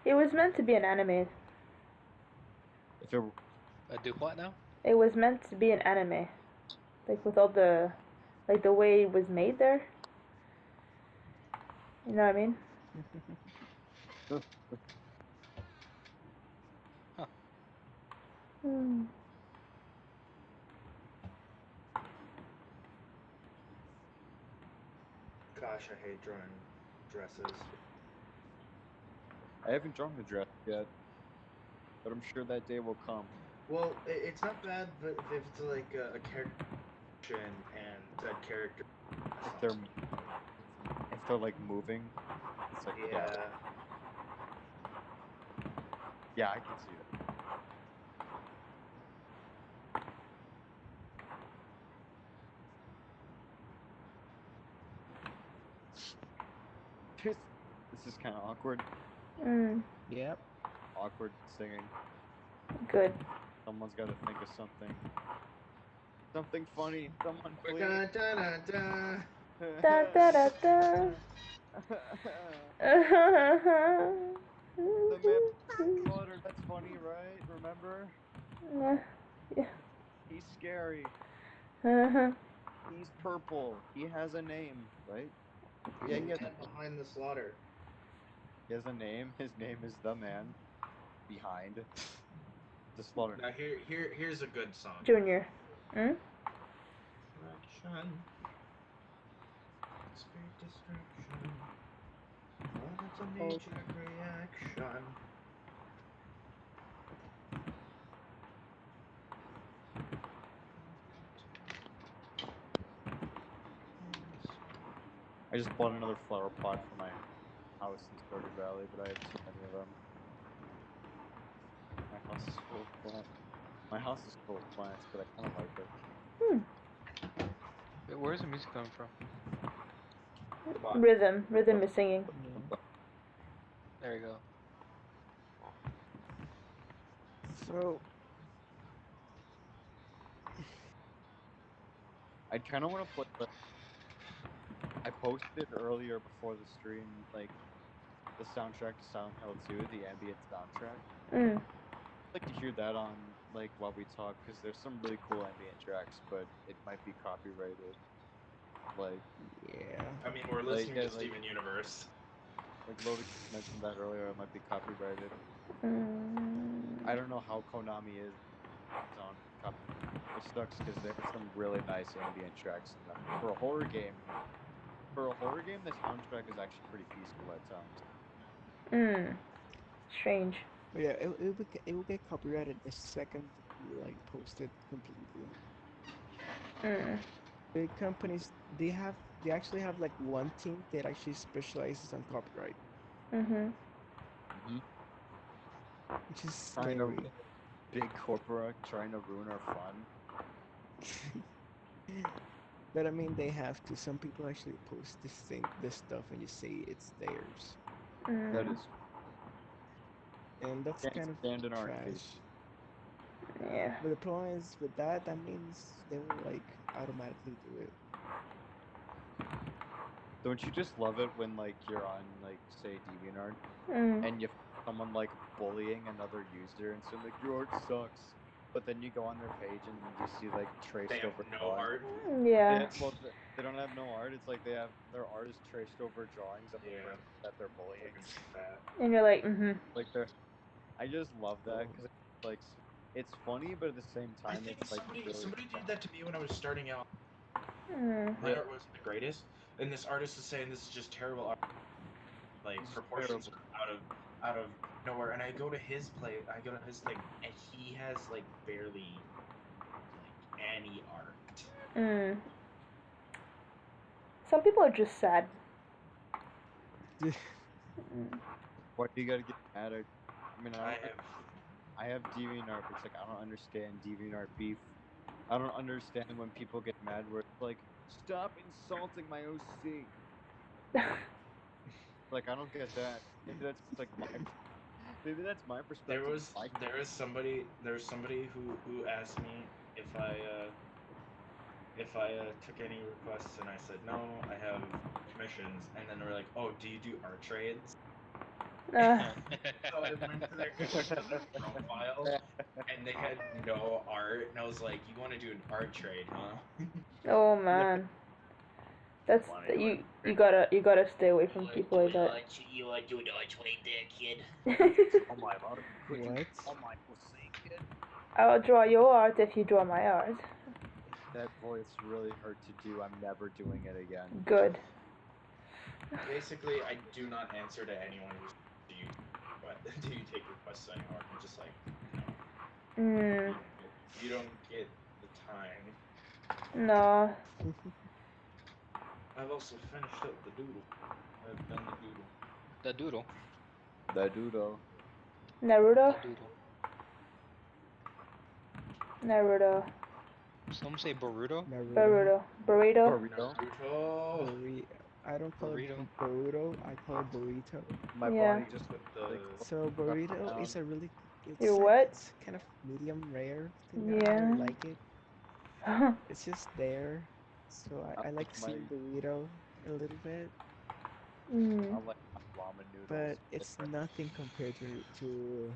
It was meant to be an anime. If it Do what now? It was meant to be an anime, with all the the way it was made there. You know what I mean? Huh. Hmm. Gosh, I hate drawing dresses. I haven't drawn the dress yet, but I'm sure that day will come. Well, it's not bad, but if it's a character and that character If they're moving, it's yeah, yeah. yeah, I can see that. This is kind of awkward. Yep. Awkward singing. Good. Someone's got to think of something. Something funny. Someone please. Da, da, da, da. Da da da da. The man slaughtered. That's funny, right? Remember? Yeah. He's scary. He's purple. He has a name, right? Yeah, he has, behind the slaughter. he has a name. His name is the man behind the slaughter. Now here's a good song. Junior. Hmm? Distraction. Speed distraction. Oh, that's a knee-jerk reaction. I just bought another flower pot for my house in Stardew Valley, but I have too many of them. My house is full of plants. My house is full of plants, but I kind of like it. Wait, where's the music coming from? Rhythm. Rhythm is singing. There you go. So I kind of want to put the. I posted earlier before the stream, like the soundtrack to Silent Hill 2, the ambient soundtrack. Mm. I'd like to hear that on like while we talk, because there's some really cool ambient tracks, but it might be copyrighted. Like, yeah. I mean, we're listening to Steven Universe. Like Logan mentioned that earlier, it might be copyrighted. Mm. I don't know how Konami is on copyright, which sucks because there's some really nice ambient tracks in them. For a horror game, the soundtrack is actually pretty peaceful at times. Strange. But yeah, it will get copyrighted the second you like post it completely. Big companies they actually have like one team that actually specializes on copyright. Which is scary. Big corporate trying to ruin our fun. But I mean, they have to. Some people actually post this stuff, and you say it's theirs. That is. And that's kind of trash. Yeah. But the problem is with that means they will like automatically do it. Don't you just love it when like you're on like say DeviantArt and you someone like bullying another user and saying like your art sucks, but then you go on their page and you see like traced over no art. Yeah. Well, they don't have no art. It's like they have their art is traced over drawings of the person that they're bullying. And you're like, Like I just love that because it's like it's funny, but at the same time, it's like somebody did that to me when I was starting out. My art wasn't the greatest, and this artist is saying this is just terrible art, like proportions out of nowhere. And I go to his thing, and he has like barely like any art. Some people are just sad. Why do you gotta get mad at? I mean, I have DeviantArt, but it's like I don't understand DeviantArt beef. I don't understand when people get mad where it's like, stop insulting my OC. Like I don't get that. Maybe that's like my perspective. There was somebody who asked me if I took any requests, and I said no, I have commissions, and then they're like, oh, do you do art trades? So I went to their profile, and they had no art, and I was like, you want to do an art trade, huh? Oh man. That's you gotta stay away from people like that. You want to do an art trade there, kid? Oh my god. What? Oh my kid. I'll draw your art if you draw my art. That voice really hurt to do. I'm never doing it again. Good. Basically, I do not answer to anyone who's do you take requests anymore? I'm just like, no. You don't get the time. No. I've also finished up the doodle. I've done The doodle. The doodle. Naruto? The doodle. Naruto. Some say Boruto. Naruto. Burrito? Naruto. I don't call Burrito. it burrito. I call it burrito. My Yeah. body just With the So burrito down. is a really Your like, what? it's kind of medium rare thing. I Yeah. really like it. It's just there. So I like my- seeing burrito a little bit, Mm. I like my ramen noodles. but it's different. nothing compared to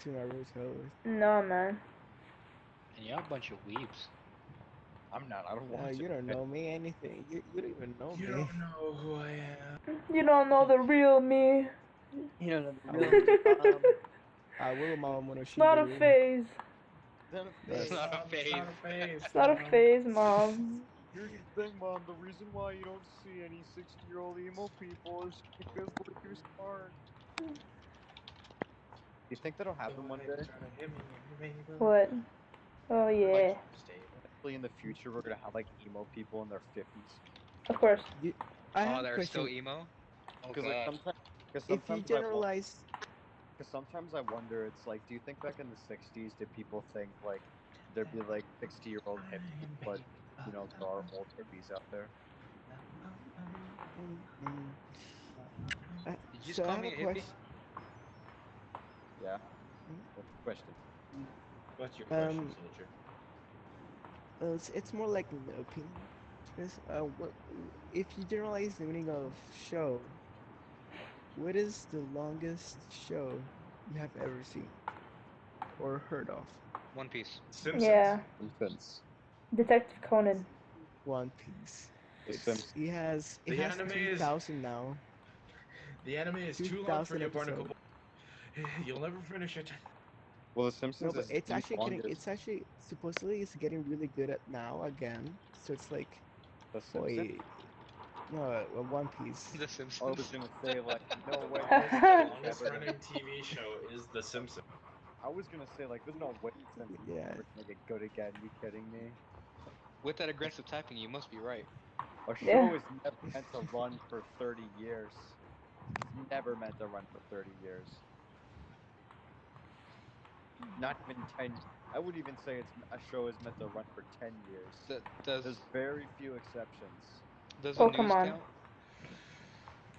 Naruto. No, man. And y'all a bunch of weebs. I'm not. I don't watch You it. don't know me anything. You don't even know You me. don't know who I am. You don't know the real me. You don't know I the will, real I will Mama It's not a Monoshibaru. phase. Then It's Yes. not a Mom, phase. It's not a phase. It's not a Mom. phase, Mom. Here's the thing, Mom. The reason why you don't see any 60-year-old emo people is because we're too smart. You think that'll happen one day? What? Oh, yeah. Hopefully, in the future, we're gonna have like emo people in their 50s. Of course. I have Oh, a they're question. still emo? Oh Because like god. If you generalize, because sometimes I wonder, it's like, do you think back in the 60s, did people think like there'd be like 60-year-old hippies, but you know there are old hippies out there? Did you just so I call have me a a hippie? question. Yeah. What's the question? What's your question, soldier? It's more like an opinion. Because, if you generalize the meaning of show, what is the longest show you have ever seen or heard of? One Piece. Simpsons. Yeah. Simpsons. Detective Conan. One Piece. The It Simpsons. has The has anime is- 3,000 now. The anime is too long for 2,000 you, Barnacle episodes. Boy. You'll never finish it. Well, The Simpsons No, but is it's the actually longest. it's actually supposedly it's getting really good at now again. So it's like, The Simpsons. boy, no, One Piece. The I Simpsons. was gonna say like, no way. The longest running TV show is The Simpsons. I was gonna say like, there's no way Simpsons is Yeah. ever gonna get good again. You kidding me? With that aggressive typing, you must be right. A Yeah. show is never meant to run for 30 years. It's never meant to run for 30 years. Not even 10. I wouldn't even say a show is meant to run for 10 years. Does There's very few exceptions. does Oh, the come news on. count?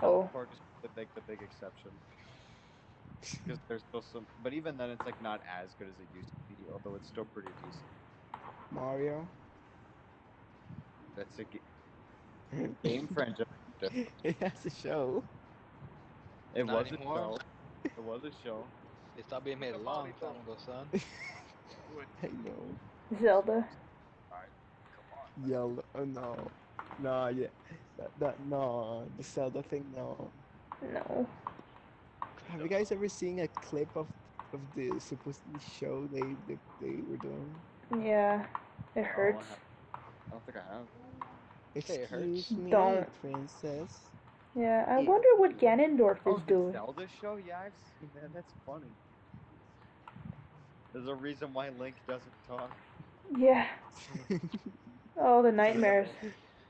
Oh. South Park is the big exception. Because there's still some, but even then, it's like not as good as it used to be. Although it's still pretty decent. Mario. That's a game franchise. It has a show. It Not was a anymore. show. It was a show. They stopped being made a long time ago, son. I know. Zelda. Yellow. Oh no. No, yeah. No. The Zelda thing, no. No. Have you guys ever seen a clip of the supposedly show they were doing? Yeah. It hurts. I don't think I have. Say it Excuse hurts. me, Don't. princess. Yeah. I Yeah. wonder what Ganondorf Oh, is the doing. Zelda show? Yeah, I've seen that. That's funny. There's a reason why Link doesn't talk. Yeah. Oh, the nightmares.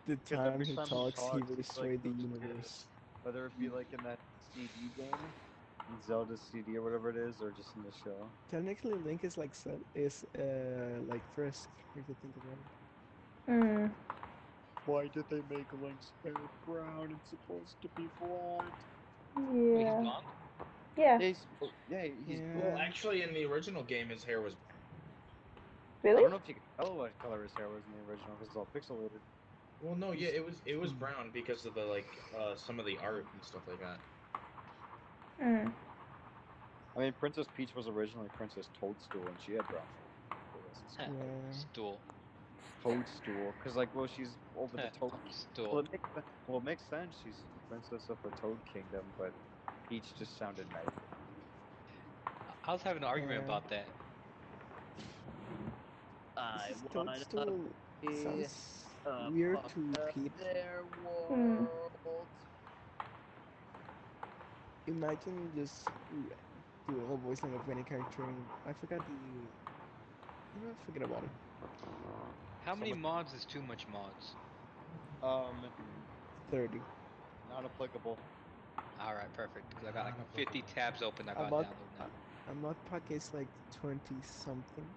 The Because time every he time talks, he will it's destroy like the the universe. weirdest. Whether it be like in that CD game, Zelda CD or whatever it is, or just in the show. Technically, Link is like like Frisk, if you think about it. Hmm. Why did they make Link's hair brown? It's supposed to be black. Wait, he's Yeah. blonde? Yeah. He's Well, actually, in the original game, his hair was. I Really? don't know if you can tell what color his hair was in the original because it's all pixelated. Well, no, yeah, it was brown because of the some of the art and stuff like that. Hmm. I mean, Princess Peach was originally Princess Toadstool, and she had brown hair. Yeah. Stool. Toadstool, because like, well, she's over the Toad. Stool. Well, it makes sense. She's princess of the Toad Kingdom, but Peach just sounded nice. I was having an argument Yeah. about that. I This wanna Toadstool be sounds a weird part to of repeat. their Hmm. world. Imagine just doing a voice line of any character. I forgot the. You know, forget about it. How many mods is too much mods? 30. Not applicable. Alright, perfect. Because I got like 50 tabs open I got About downloaded now. a mod pack is like 20 something.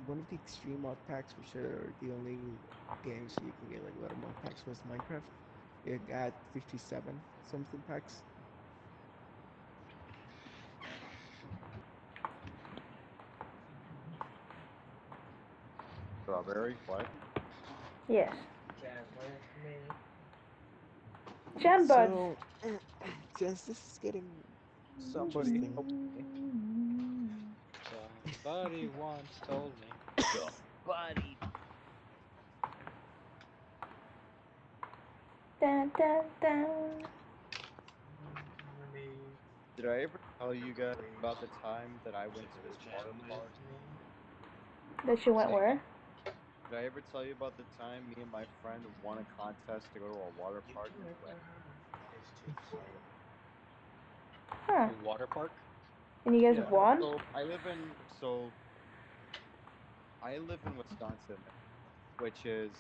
One of the extreme mod packs, which are the only games you can get like a lot of mod packs, was Minecraft. It got 57 something packs. Strawberry, what? Yes. Jam with me. Jam buds. So, since this is getting Somebody interesting, help me. Somebody once told me. Buddy. Dun, dun, dun. Did I ever tell you guys about the time that I went to this water park? That you went Say where? again? Did I ever tell you about the time me and my friend won a contest to go to a water park and we went? Huh. A water park? And you guys Yeah. won? I live in Wisconsin, which is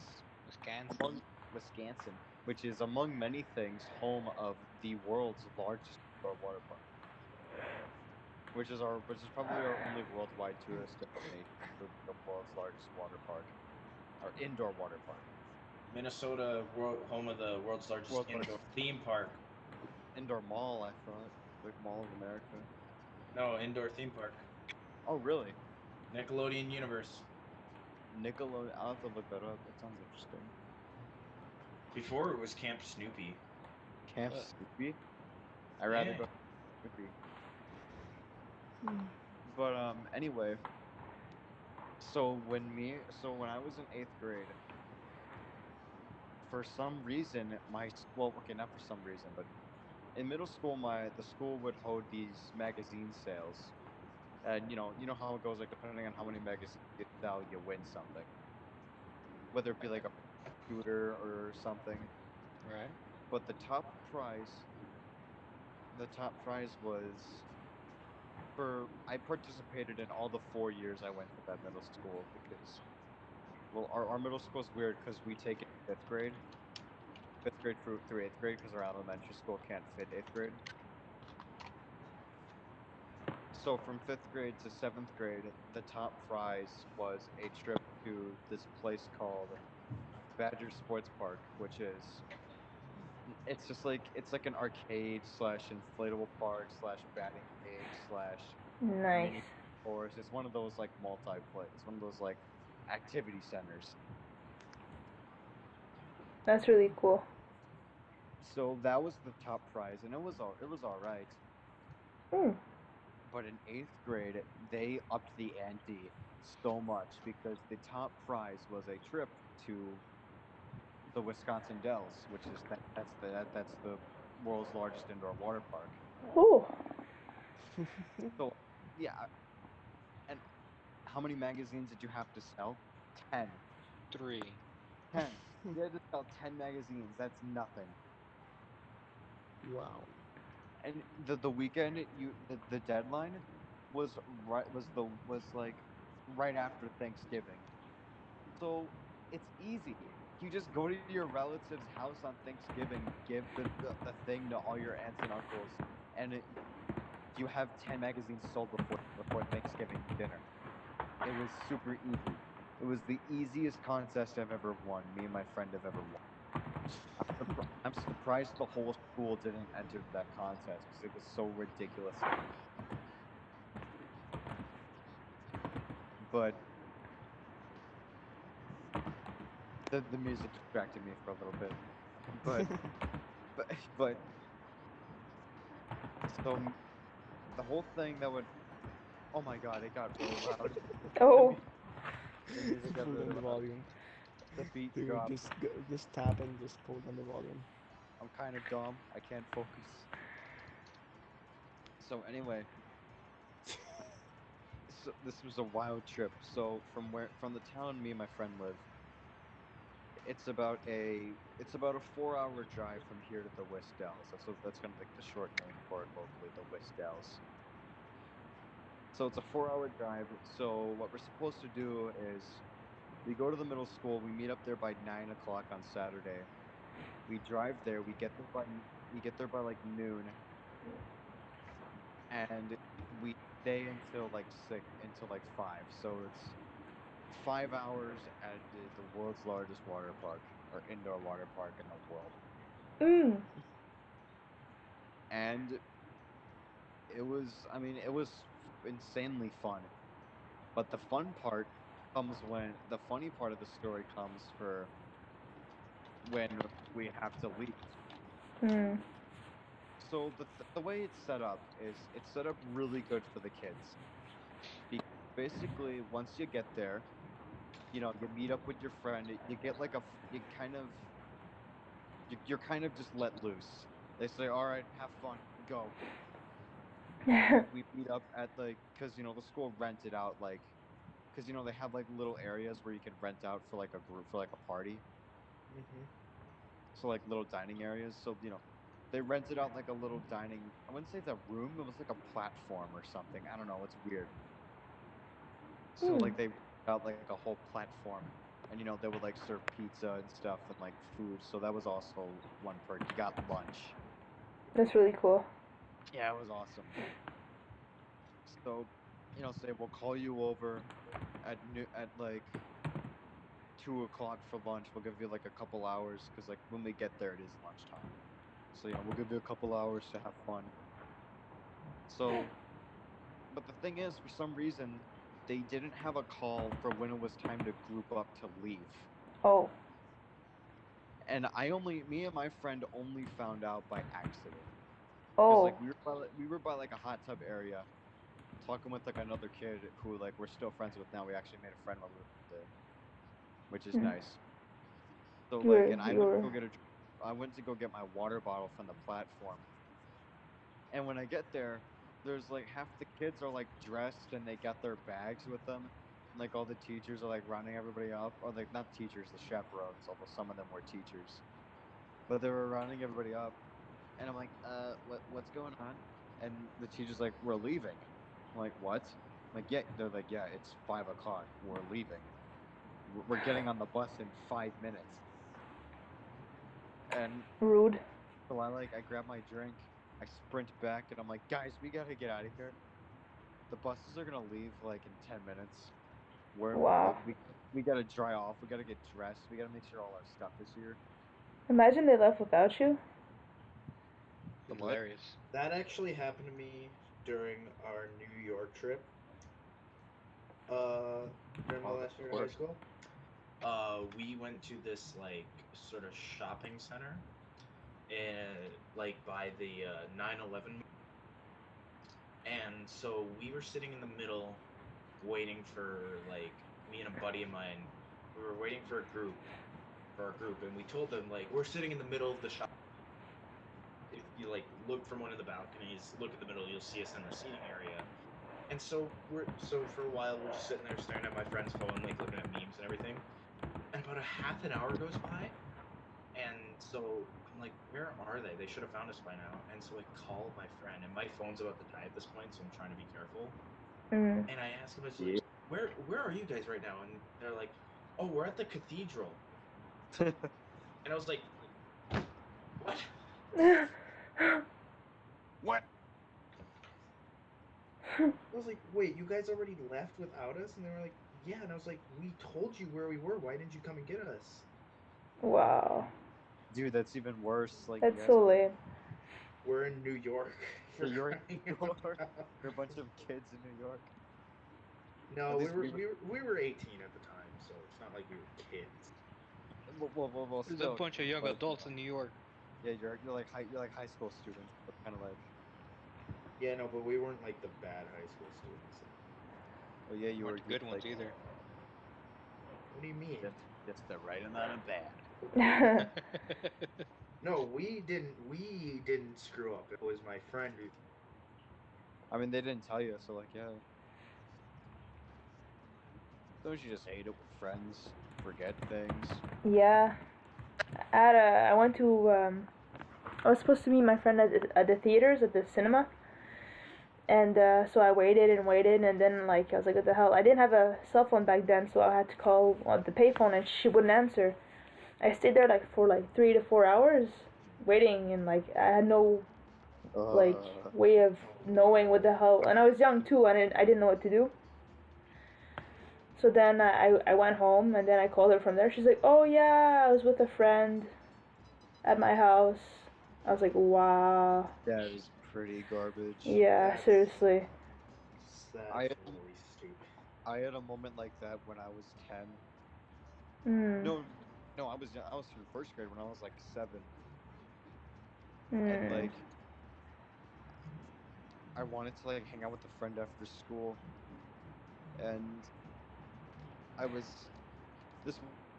Wisconsin. Wisconsin, which is among many things home of the world's largest indoor water park, which is probably our only worldwide tourist destination, the world's largest water park, our indoor water park. Minnesota, home of the world's largest World's indoor largest theme park. indoor mall, I thought, the Mall of America. No, indoor theme park. Oh, really? Nickelodeon Universe. Nickelodeon. I'll have to look that up. That sounds interesting. Before it was Camp Snoopy. Camp Uh. Snoopy. I'd rather Yeah. go to Snoopy. But anyway, so when I was in 8th grade, for some reason well, okay, not for some reason, but in middle school the school would hold these magazine sales. And you know how it goes, like depending on how many magazines you sell, you win something. Whether it be like a computer or something. Right. But the top prize was I participated in all the 4 years I went to that middle school because, well, our middle school is weird because we take it fifth grade through 8th grade because our elementary school can't fit 8th grade. So from 5th grade to 7th grade, the top prize was a trip to this place called Badger Sports Park, which is it's like an arcade slash inflatable park slash batting cage slash Nice. mini course. It's one of those like multi-play. It's one of those like activity centers. That's really cool. So that was the top prize, and it was all right. Hmm. But in 8th grade, they upped the ante so much because the top prize was a trip to the Wisconsin Dells, which is that's the world's largest indoor water park. Ooh. So, yeah, and how many magazines did you have to sell? 10. 3. 10. You had to sell 10 magazines. That's nothing. Wow. And the weekend the deadline was like right after Thanksgiving. So it's easy. You just go to your relative's house on Thanksgiving, give the thing to all your aunts and uncles, and you have 10 magazines sold before Thanksgiving dinner. It was super easy. It was the easiest contest I've ever won. Me and my friend have ever won. I'm surprised the whole school didn't enter that contest because it was so ridiculous. But the music distracted me for a little bit. But but so the whole thing that would oh my god, it got really loud. The, Oh. mu- the music got Pull really down the loud. volume. The beat Dude, dropped. just tap and just pull down the volume. I'm kind of dumb. I can't focus. So anyway, so this was a wild trip. So from the town me and my friend live, it's about a 4-hour drive from here to the West Dells. That's kind of like the short name for it locally, the West Dells. So it's a 4-hour drive. So what we're supposed to do is we go to the middle school. We meet up there by 9 o'clock on Saturday. We drive there. We get there by like noon, and we stay until like 6, until like 5. So it's 5 hours at the world's largest water park or indoor water park in the world. Mm. And it was, I mean, it was insanely fun. But the fun part comes when the funny part of the story comes for when we have to leave. Mm. So the way it's set up is it's set up really good for the kids. Basically, once you get there, you know, you meet up with your friend. You get like you kind of you're kind of just let loose. They say, "All right, have fun, go." And we meet up at because you know the school rented out because you know they have like little areas where you can rent out for like a group for like a party. Mm-hmm. So like little dining areas. So you know, they rented out like a little dining. I wouldn't say it's a room. It was like a platform or something. I don't know. It's weird. So Mm. like they out like a whole platform, and you know they would like serve pizza and stuff and like food. So that was also one perk. You got lunch. That's really cool. Yeah, it was awesome. So, you know, say we'll call you over at like 2 o'clock for lunch. We'll give you like a couple hours because like when we get there it is lunchtime. So you know we'll give you a couple hours to have fun. So, but the thing is, for some reason, they didn't have a call for when it was time to group up to leave. Oh. And me and my friend only found out by accident. Oh. Because like we were by like a hot tub area, talking with like another kid who like we're still friends with now. We actually made a friend while we were there, which is nice. So like, and I went to go get my water bottle from the platform. And when I get there, there's like half the kids are like dressed and they got their bags with them. And, like all the teachers are like rounding everybody up, or like not teachers, the chaperones. Although some of them were teachers, but they were rounding everybody up. And I'm like, what's going on? And the teacher's like, we're leaving. I'm like, what? I'm like, yeah. They're like, yeah, it's 5 o'clock. We're leaving. We're getting on the bus in 5 minutes. And rude. so I grab my drink, I sprint back, and I'm like, guys, we gotta get out of here. The buses are gonna leave like in 10 minutes. Wow. We gotta dry off. We gotta get dressed. We gotta make sure all our stuff is here. Imagine they left without you. Hilarious. That actually happened to me during our New York trip. During my last year of high school. We went to this like sort of shopping center, and like by the 9/11, and so we were sitting in the middle, waiting for like me and a buddy of mine. We were waiting for our group, and we told them like we're sitting in the middle of the shop. If you like look from one of the balconies, look in the middle, you'll see us in the seating area. And so for a while we're just sitting there staring at my friend's phone, like looking at memes and everything. And about a half an hour goes by, and so I'm like, where are they? They should have found us by now. And so I call my friend, and my phone's about to die at this point, so I'm trying to be careful. Mm. And I ask him, I was like, where are you guys right now? And they're like, oh, we're at the cathedral. And I was like, what? What? I was like, wait, you guys already left without us? And they were like, yeah. And I was like, we told you where we were. Why didn't you come and get us? Wow. Dude, that's even worse. Like, That's so lame. We're in New York. You're in New York. We're a bunch of kids in New York. No, we were 18 at the time, so it's not like we were kids. Well, There's still, a bunch of young adults in New York. Yeah, you're like high school students, but kind of like. Yeah, no, but we weren't like the bad high school students. Oh yeah, you Weren't were the good ones like, either. What do you mean? Just the right amount of bad. No, we didn't screw up. It was my friend who. I mean, they didn't tell you, so like, yeah. Don't you just hate it when friends forget things? Yeah. I went to I was supposed to meet my friend at the theaters at the cinema. And so I waited and waited, and then like I was like, what the hell? I didn't have a cell phone back then, so I had to call the payphone, and she wouldn't answer. I stayed there like for like 3 to 4 hours waiting, and like I had no like Uh, way of knowing what the hell. And I was young too, and I didn't know what to do. So then I went home, and then I called her from there. She's like, "Oh yeah, I was with a friend at my house." I was like, "Wow." that is pretty garbage. Yeah, That's seriously. I that's really stupid. I had a moment like that when I was 10. Mm. No, no, I was in first grade when I was like 7, and Mm. like I wanted to like hang out with a friend after school, and I was this wasn't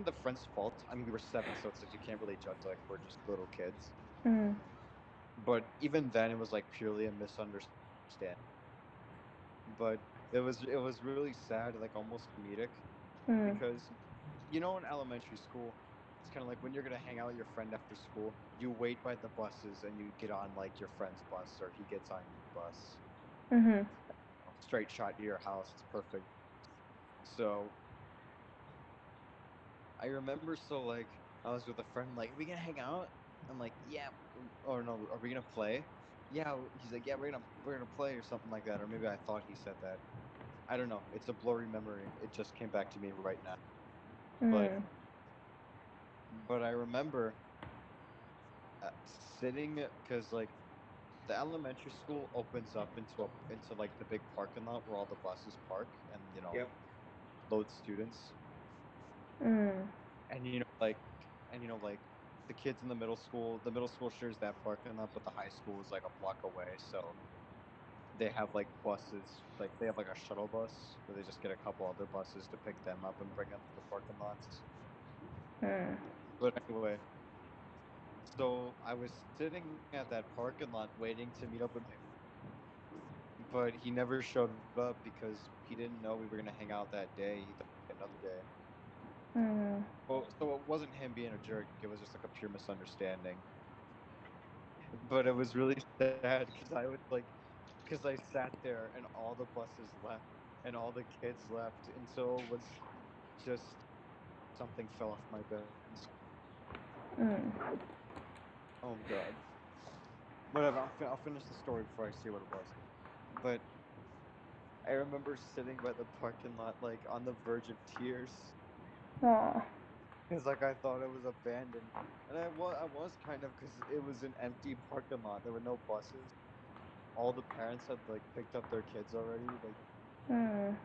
the friend's fault. I mean, we were 7, so it's like you can't really judge, like we're just little kids. Mm. But even then, it was like purely a misunderstanding. But it was really sad, like almost comedic, Mm. because in elementary school, it's kind of like when you're gonna hang out with your friend after school, you wait by the buses and you get on like your friend's bus or he gets on your bus. Mhm. Straight shot to your house. It's perfect. So I remember, so like I was with a friend, like, are we gonna hang out? I'm like, yeah. Or no, are we gonna play? Yeah. He's like, yeah, we're gonna play or something like that. Or maybe I thought he said that. I don't know. It's a blurry memory. It just came back to me right now. But Mm. but I remember uh, sitting, because like the elementary school opens up into like the big parking lot where all the buses park and Yep. load students. Mm. And like the kids in the middle school shares that parking lot, but the high school is like a block away, so they have like buses, like they have like a shuttle bus where they just get a couple other buses to pick them up and bring them to the parking lots. Mm. But anyway, so I was sitting at that parking lot waiting to meet up with my, but he never showed up because he didn't know we were gonna hang out that day. He thought another day. Mm. Well, so it wasn't him being a jerk. It was just like a pure misunderstanding. But it was really sad because I was like, because I sat there and all the buses left and all the kids left until it was just something fell off my bed. Mm. Oh god. Whatever. I'll finish the story before I see what it was. But I remember sitting by the parking lot, like on the verge of tears, Aw. because like I thought it was abandoned, and I was kind of, because it was an empty parking lot. There were no buses. All the parents had like picked up their kids already. Like Mm.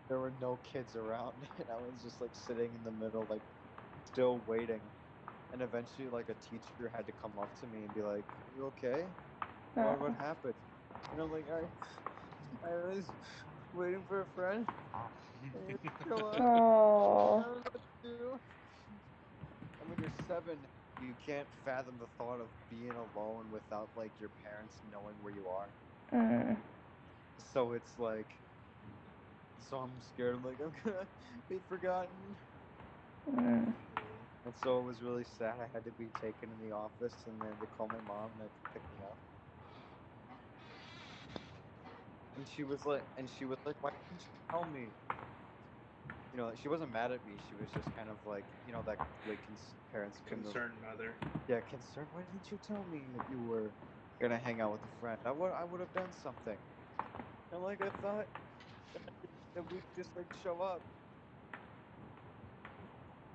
there were no kids around, and I was just like sitting in the middle, like still waiting. And eventually, like a teacher had to come up to me and be like, "You okay? Aw. What happened?" And I'm like, I was waiting for a friend. And he didn't show up. I Oh. don't know what to do." And when you're 7, you can't fathom the thought of being alone without like your parents knowing where you are. Mm. So it's like, so I'm scared. I'm like, I'm gonna be forgotten. Mm. And so it was really sad. I had to be taken in the office, and then they called my mom and had to pick me up. And she was like, why didn't you tell me? She wasn't mad at me. She was just kind of like, that way parents can, Concerned mother. yeah, concerned. Why didn't you tell me that you were gonna hang out with a friend? I would have done something. And like I thought that we'd just like show up.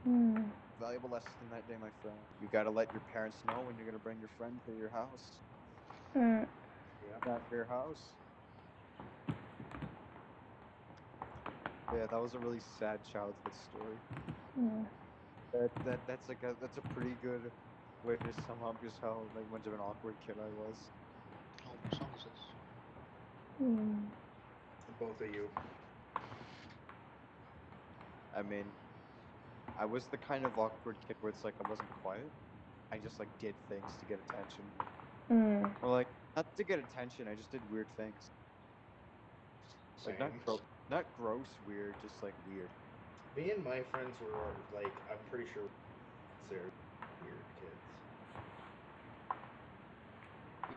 Mm. Valuable lesson that day, my friend. You gotta let your parents know when you're gonna bring your friend to your house. Mm. Yep. Not your house. Yeah, that was a really sad childhood story. Mm. That's a pretty good way to sum up just how like much of an awkward kid I was. Oh, what song is this? Mm. Both of you. I mean, I was the kind of awkward kid where it's like I wasn't quiet. I just like did things to get attention. Mm. Or like not to get attention, I just did weird things. Like not Same. not gross weird, just like weird. Me and my friends were like, I'm pretty sure they're weird kids.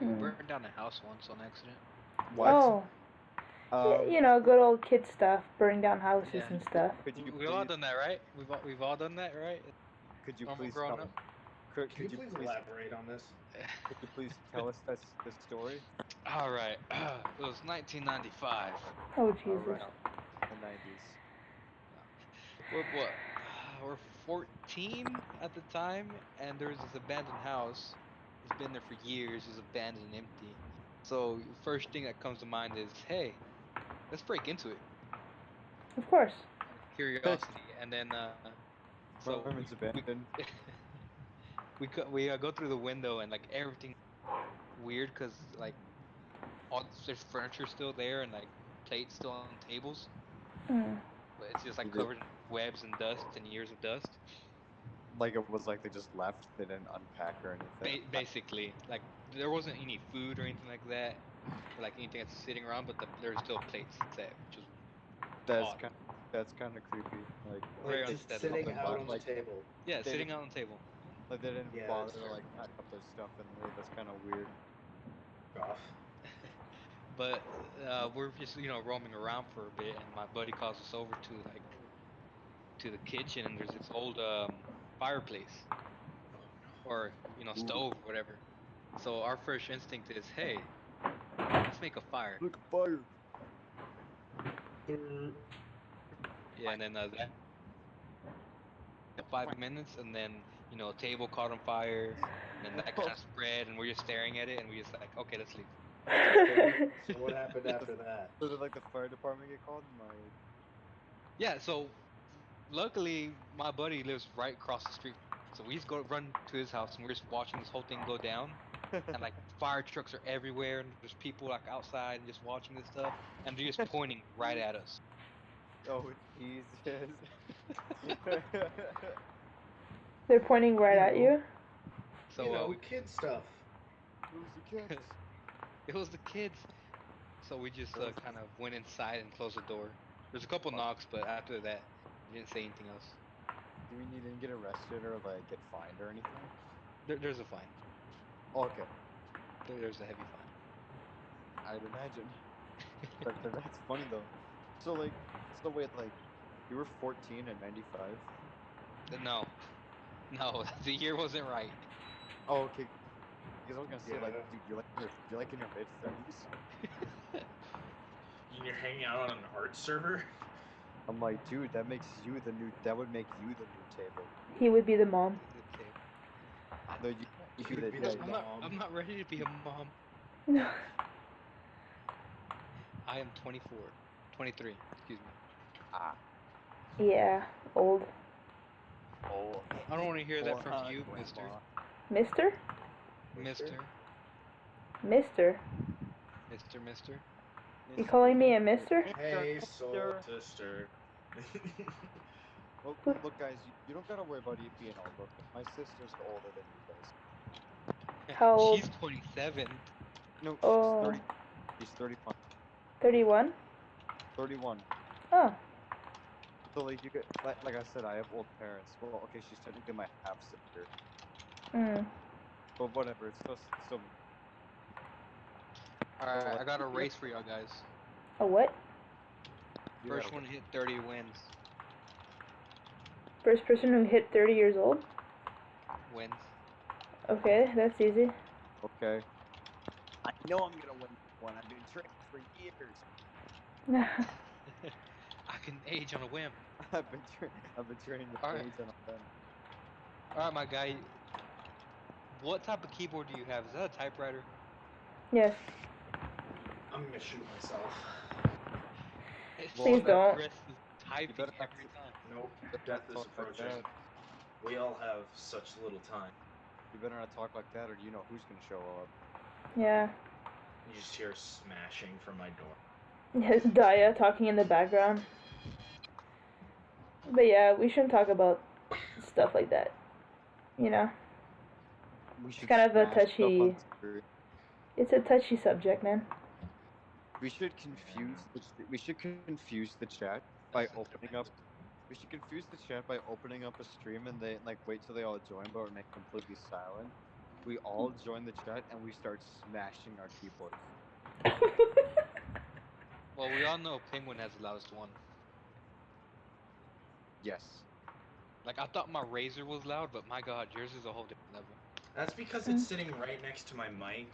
We Mm. burned down a house once on accident. What? Oh. You know, good old kid stuff, burning down houses and stuff. Could you We've all please done that, right? We've all done that, right? could you Normal please growing tell up. Could Can you you please please elaborate on this? could you please tell us the story? All right. It was 1995. Oh All Jesus. right, the 90s. We're what? We're 14 at the time, and there's this abandoned house. It's been there for years. It's abandoned and empty. So first thing that comes to mind is, hey, let's break into it. Of course. Out of curiosity, and then so Apartment's we abandoned. we go through the window and like everything weird because like all there's furniture still there and like plates still on tables, Mm. but it's just like Is it covered in webs and dust and years of dust. like it was like they just left, they didn't unpack or anything? Basically, like there wasn't any food or anything like that, or like anything that's sitting around, but there's still plates set, which was That's odd, that's kind of creepy. Like very Like just unsettling. sitting nothing out but, on the like table. Yeah, they sitting didn't out on the table. like they didn't Yeah, bother that's to fair. like pack up their stuff and leave. That's kind of weird. Off. But we're just roaming around for a bit, and my buddy calls us over to like to the kitchen, and there's this old fireplace or stove or whatever. So our first instinct is, hey, let's make a fire. Look, fire! Yeah, and then that 5 minutes, and then a table caught on fire, and then that kind of spread, and we're just staring at it, and we just like, okay, let's leave. So what happened after that? So did like the fire department get called? My Yeah, so luckily my buddy lives right across the street, so we just go run to his house, and we're just watching this whole thing go down, and like fire trucks are everywhere, and there's people like outside and just watching this stuff, and they're just pointing right at us. oh Jesus! They're pointing right at you. So kid stuff. Who's the kids? it was the kids. So we just kind of went inside and closed the door. There's a couple knocks, but after that, we didn't say anything else. Do we need to get arrested or like get fined or anything? There's a fine. Okay, There's a heavy fine. I'd imagine. That's funny though. So like, so wait, like, you were 14 in '95? No, no, the year wasn't right. Oh, okay. Because I was gonna say like, Yeah. dude, you're like in your mid 30s. You're hanging out on an art server? I'm like, dude, that would make you the new table. He would be the mom. Okay. No, you You be would the be the dad. mom. I'm not ready to be a mom. No. I am 24, 23. Excuse me. Ah. Yeah, old. Oh. I don't want to hear that from Grandma. you, Mister. Mister? Mister. Mister? Mister. You calling me a mister? Hey, soul sister. Well, look, guys, you don't gotta worry about it being old. Look, my sister's older than you guys. How old? She's 27. No, Oh. she's 31. 31? 31. Oh. So like you get like I said, I have old parents. Well, okay, she's technically my half sister, Mm. but whatever. It's still. Alright, I got a race for y'all guys. A what? you First gotta- one to hit 30 wins. First person who hit 30 years old? Wins. Okay, that's easy. Okay. I know I'm gonna win one. I've been training for years. I can age on a whim. I've been training the Alright. page and all that. Alright, my guy. What type of keyboard do you have? Is that a typewriter? Yes. I'm gonna shoot myself. It's Please so don't. aggressive typing better not every time. Nope, Better death not is talk like approaching. that. We all have such little time. You better not talk like that, or you know who's gonna show up. Yeah. You just hear smashing from my door. Yes, Daya talking in the background. But yeah, we shouldn't talk about stuff like that. You know? We should kind of a smash stuff touchy- on screen. It's a touchy subject, man. We should confuse the chat by opening up. We should confuse the chat by opening up a stream and they like wait till they all join, but remain completely silent. We all join the chat and we start smashing our keyboards. Well, we all know Penguin has the loudest one. Yes. Like I thought my razor was loud, but my God, yours is a whole different level. That's because it's sitting right next to my mic.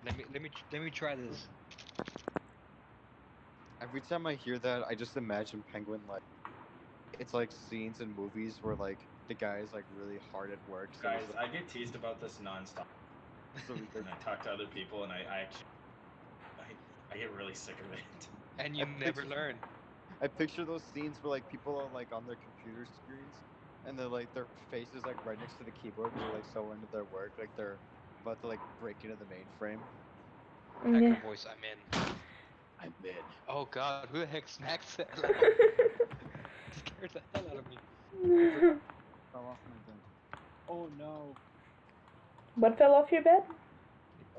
Let me try this. Every time I hear that, I just imagine Penguin like it's like scenes in movies where like the guy is like really hard at work. So Guys, he's, I get teased about this nonstop. so he's And like, I talk to other people, and I actually I get really sick of it. And you I never picture- learn. I picture those scenes where like people are like on their computer screens and they're like their face is like right next to the keyboard because they're like so into their work, like they're about to like break into the mainframe. Hacker Yeah. voice, I'm in. I'm in. Oh God, who the heck smacks that? Scared the hell out of me. Fell off my bed. Oh no. What fell off your bed?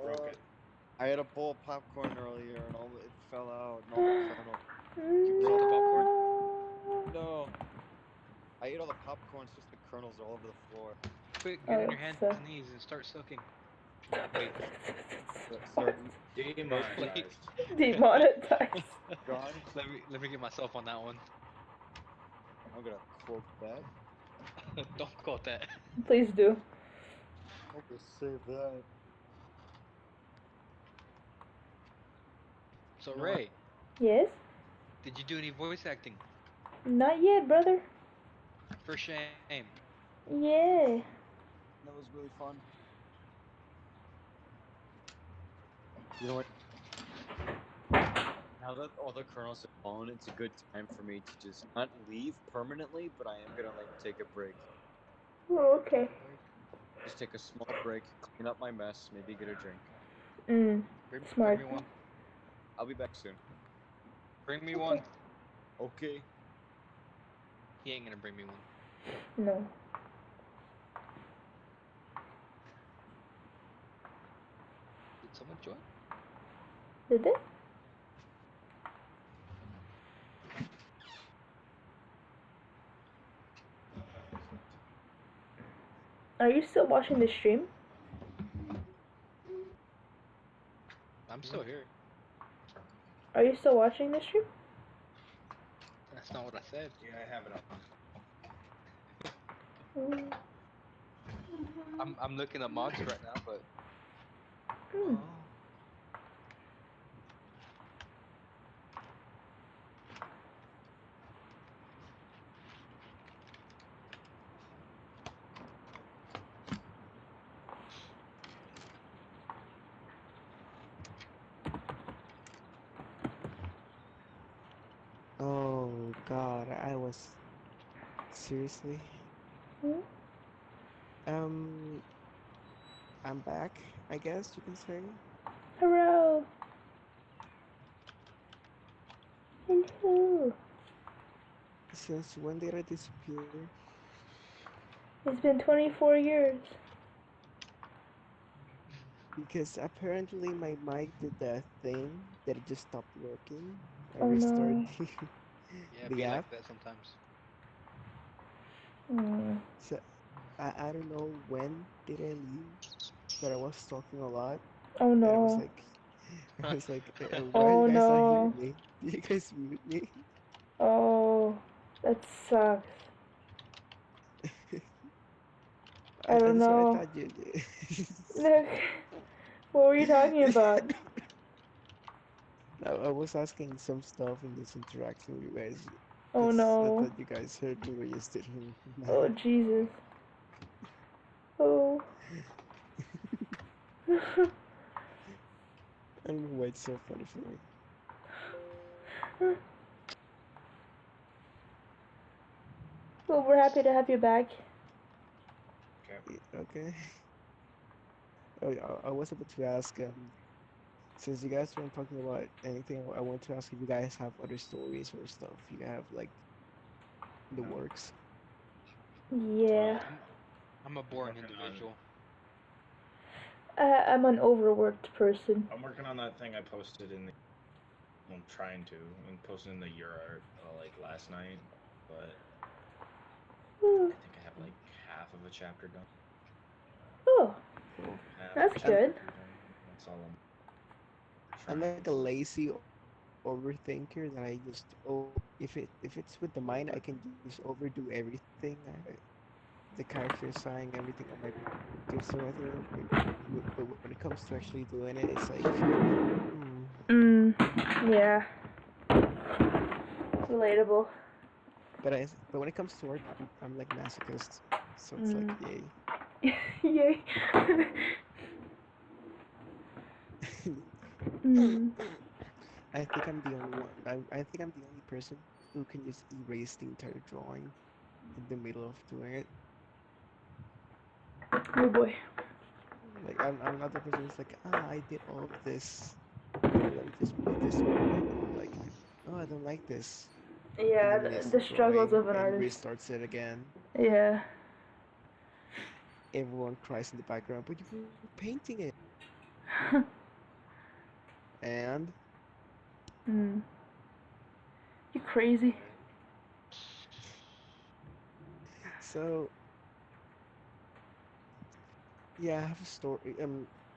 Broke it. I had a bowl of popcorn earlier and all it fell out and all the kernel. broke the popcorn? No. I ate all the popcorn, it's just the kernels all over the floor. Quick, get on Oh, your hands so- and knees and start sucking. Wait, Start Demonetized. Demonetized. gone. let me get myself on that one. I'm gonna quote that. Don't quote that. Please do. I'm gonna save that. So No. Ray, Yes? did you do any voice acting? Not yet, brother. For shame. Yeah. That was really fun. You know what? Now that all the kernels have fallen, it's a good time for me to just not leave permanently, but I am gonna like take a break. Oh, okay. Just take a small break, clean up my mess, maybe get a drink. Bring Smart. me one. I'll be back soon. Bring me one. Okay. He ain't gonna bring me one. No. Did someone join? Did they? Are you still watching the stream? I'm still here. Are you still watching the stream? That's not what I said. Yeah, I have it on. I'm looking at mods right now, but Oh God, I was seriously. Hmm? I'm back, I guess you can say. Hello. Hello. Since when did I disappear? It's been 24 years. Because apparently my mic did that thing that it just stopped working. I Oh, no. restarted yeah, the be app. like that sometimes. So I don't know when did I leave, but I was talking a lot. Oh And no. I was like, why Oh, are you guys not no. hearing me? Did you guys mute me? Oh, that sucks. I don't That's what I know. thought you did. What were you talking about? I was asking some stuff in this interaction with you guys. Oh 'Cause I no. thought you guys heard me, but you still didn't. Oh Jesus. Oh. I don't know why it's so funny for me. Well, we're happy to have you back. Okay. Oh, I was about to ask, since you guys weren't talking about anything, I want to ask if you guys have other stories or stuff you have like in the works. Yeah. I'm a boring Working on- individual. I'm an overworked person. I'm working on that thing I posted in the. I'm trying to. I'm posting in the Euro like last night, but I think I have like half of a chapter done. Oh, Cool. Half That's a chapter good. done. That's all I'm. I'm trying like a lazy overthinker that I just if it's with the mind, I can just overdo everything. The character signing everything on my picture or whatever. But when it comes to actually doing it, it's like, Yeah. Relatable. but when it comes to art, I'm like masochist, so it's like yay. Yay. I think I'm the only one. I think I'm the only person who can just erase the entire drawing in the middle of doing it. Oh boy. Like I'm not the person who's like, I did all of this. Let me just make this one. And I'm like, oh, I don't like this. And Yeah, then missed the the struggles drawing of an and artist. restarts it again. Yeah. Everyone cries in the background, but you were painting it. And You crazy. so yeah, I have a story.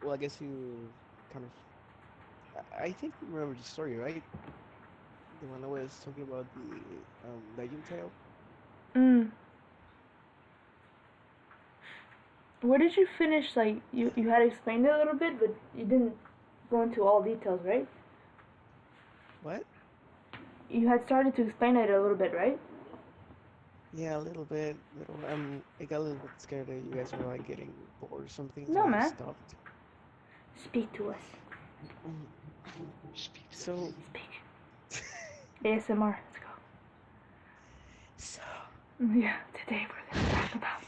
Well, I guess you kind of. I think you remember the story, right? The one I was talking about the legend tale. Mm. Where did you finish? Like you had explained it a little bit, but you didn't go into all details, right? What? You had started to explain it a little bit, right? Yeah, a little bit. Little. I got a little bit scared that you guys were like getting bored or something, so No, I just man. stopped. Speak to us. Mm, Speak to So, Speak. ASMR. Let's go. so Yeah. Today we're gonna talk about.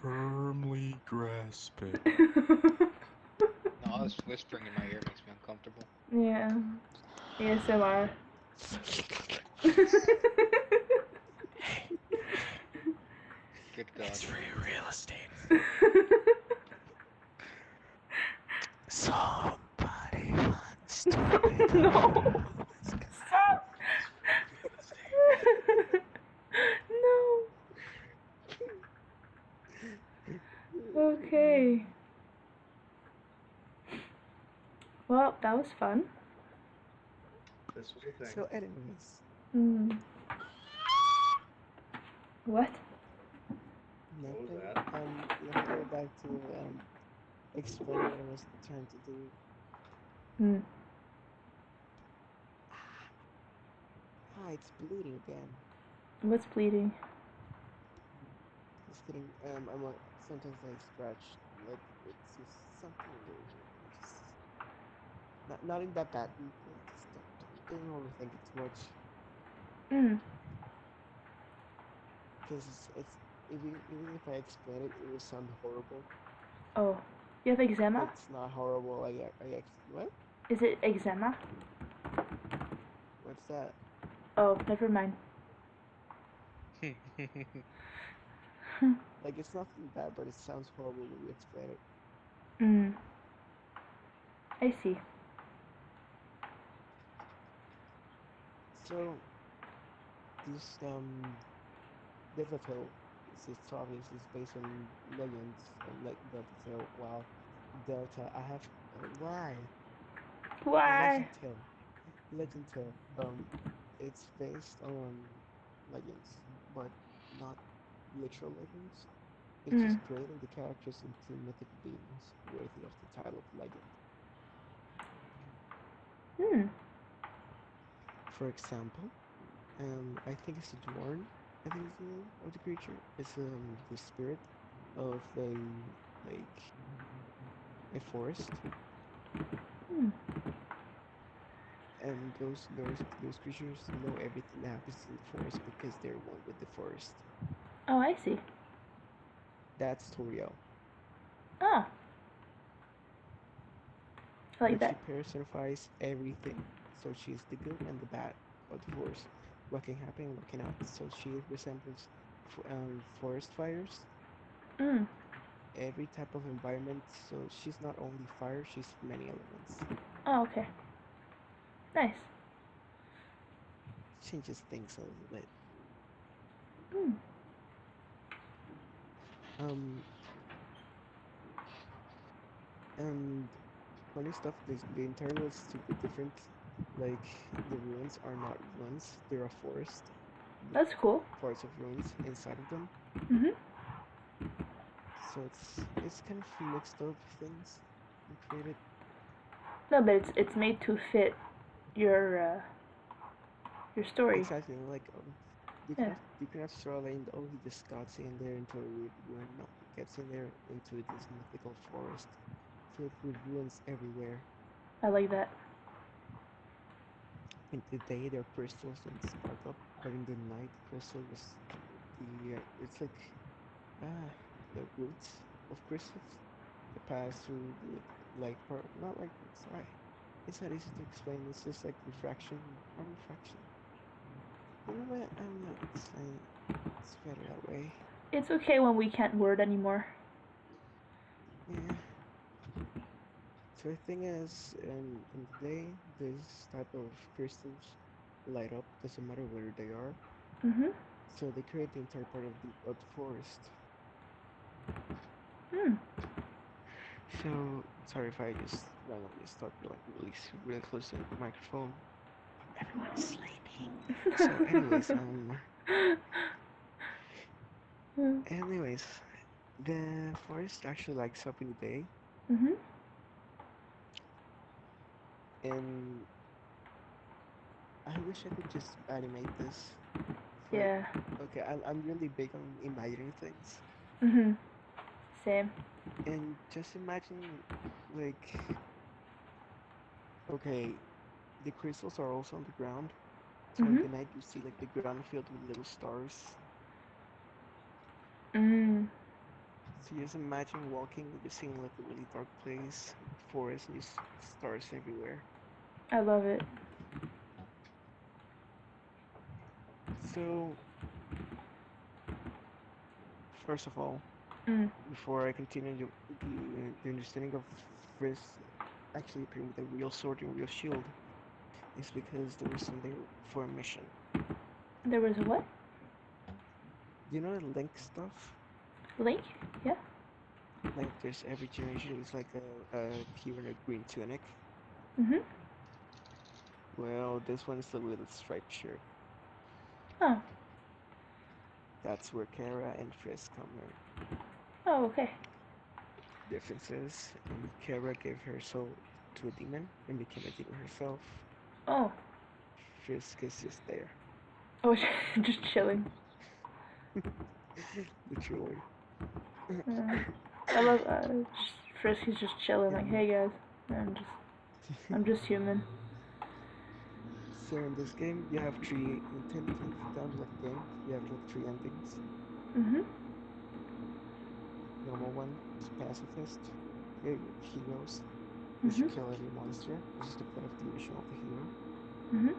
Firmly grasp it. No, this whispering in my ear makes me uncomfortable. Yeah. ASMR. Good God. it's free real estate. Somebody wants to make No. Stop. No. Okay. Well, that was fun. This was a thing. So, anyways, Mm. What? What was nothing. that? Let me go back to explain what I was trying to do. Mm. It's bleeding again. What's bleeding? Just kidding. Sometimes I scratch, like it's just something little, just not in that bad. Just don't overthink it too much, Mm. because it's even if I explain it, it will sound horrible, Oh. You have but eczema? it's not horrible. I actually what? Is it eczema? What's that? Oh, never mind. Like it's nothing bad, but it sounds horrible when you explain it. Mm. I see. So this Delta Tale it's obviously based on legends like Delta Tale. Wow, Delta. I have why Why? Legend Tale. Legend Tale. It's based on legends, but not literal legends. It's Mm. just creating the characters into mythic beings worthy of the title of legend. Hmm. For example, I think it's a dwarf. I think it's the name of the creature. It's the spirit of like a forest, Hmm. and those creatures know everything that happens in the forest because they're one with the forest. Oh, I see. That's Toriel, Ah, I like but she that. personifies everything. So she's the good and the bad of the forest. What can happen and what cannot. So she resembles forest fires, Mm. every type of environment. So she's not only fire, she's many elements. Oh, okay. Nice. Changes things a little bit. Mm. Um, and funny stuff. The entire world is stupid different. Like the ruins are not ruins; they're a forest. That's cool. Parts of ruins inside of them. Mhm. So it's kind of mixed up things they created. No, but it's made to fit your story. Exactly, like Yeah. You cannot draw a line. Oh, he just got in there into a weird ruin. No, he gets in there into this mythical forest filled with ruins everywhere. I like that. In the day, their crystals don't spark up, but in the night, crystal just the it's like ah the roots of crystals that pass through the light part. Not like sorry, it's not easy to explain. It's just like refraction, not refraction. You know what? I'm not saying it's better that way. It's okay when we can't word anymore. Yeah. So the thing is, in the day, this type of crystals light up. Doesn't matter where they are. Mhm. So they create the entire part of the forest. Hmm. So sorry if I just randomly start like really close to the microphone. Everyone's sleeping. So anyways, the forest actually lights up in the day, Mhm. and I wish I could just animate this. Like, Yeah. okay, I'm really big on imagining things, Mhm. Same. and just imagine, like, okay, the crystals are also on the ground, so in Mhm. the night you see like the ground filled with little stars. Mm. So just imagine walking, just seeing like a really dark place, forest, and just stars everywhere. I love it. So, first of all, Mm. before I continue the understanding of Frisk actually appearing with a real sword and real shield is because there was something for a mission. There was what? Do you know the Link stuff? Link? Yeah. Like there's every generation is like a hero in a green tunic. Mhm. Well, this one is the little striped shirt. Oh. That's where Kara and Frisk come in. Oh, okay. Differences, Kara gave her soul to a demon and became a demon herself. Oh. Frisk is just there. Oh, just chilling. Literally. Uh, I love Frisky's just chilling. Like, And hey guys, I'm just human. so in this game, you have three. In 10 down to like the game, you have like three endings. Mhm. Normal one is pacifist. Heroes, which you Mhm. kill every monster. This is the point of the mission of the hero. Mhm.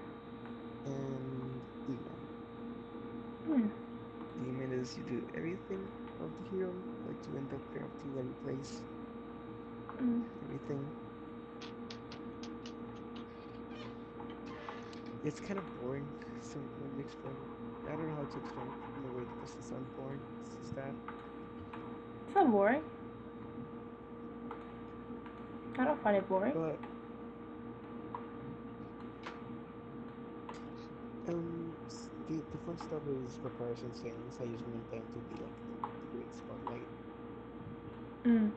And demon. Hmm. Demon is you do everything of the hero, like to end up corrupting every place, Mm. everything. It's kind of boring. So when you explain it, I don't know how to explain it in a way that doesn't sound boring. It's just that. It's not boring. I don't find it boring. But the fun stuff is repairs and scenes. I just want them to be like the great spotlight. Mm.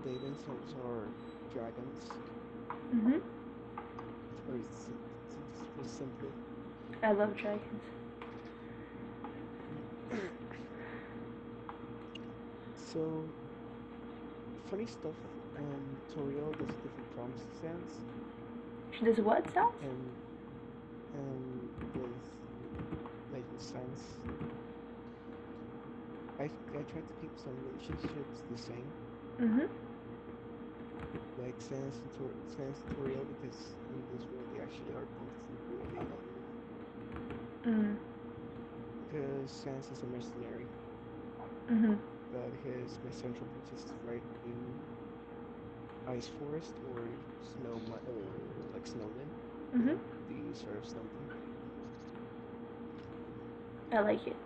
They themselves are dragons, Mhm. or just simply. I love dragons. So funny stuff. Toriel does different prompts sounds, She does what sounds? with like the sounds. I try to keep some relationships the same, Mhm. like Sans and Toriel, because in this world they actually are both really Mm. because Sans is a mercenary, Mhm. but his central base is right in Ice Forest or like Snowland, Mhm. the sort of Snowland. I like it.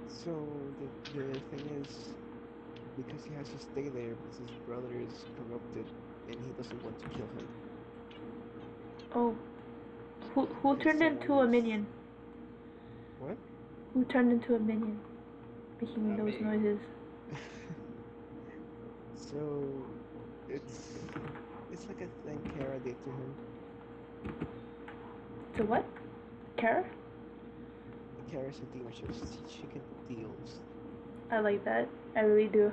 So the thing is, because he has to stay there because his brother is corrupted and he doesn't want to kill him. Oh. Who Because turned into a someone is- minion? What? Who turned into a minion? Making Not those me. noises. So it's like a thing Kara did to him. To what? Kara? Kara's a demon. She can deals. I like that. I really do.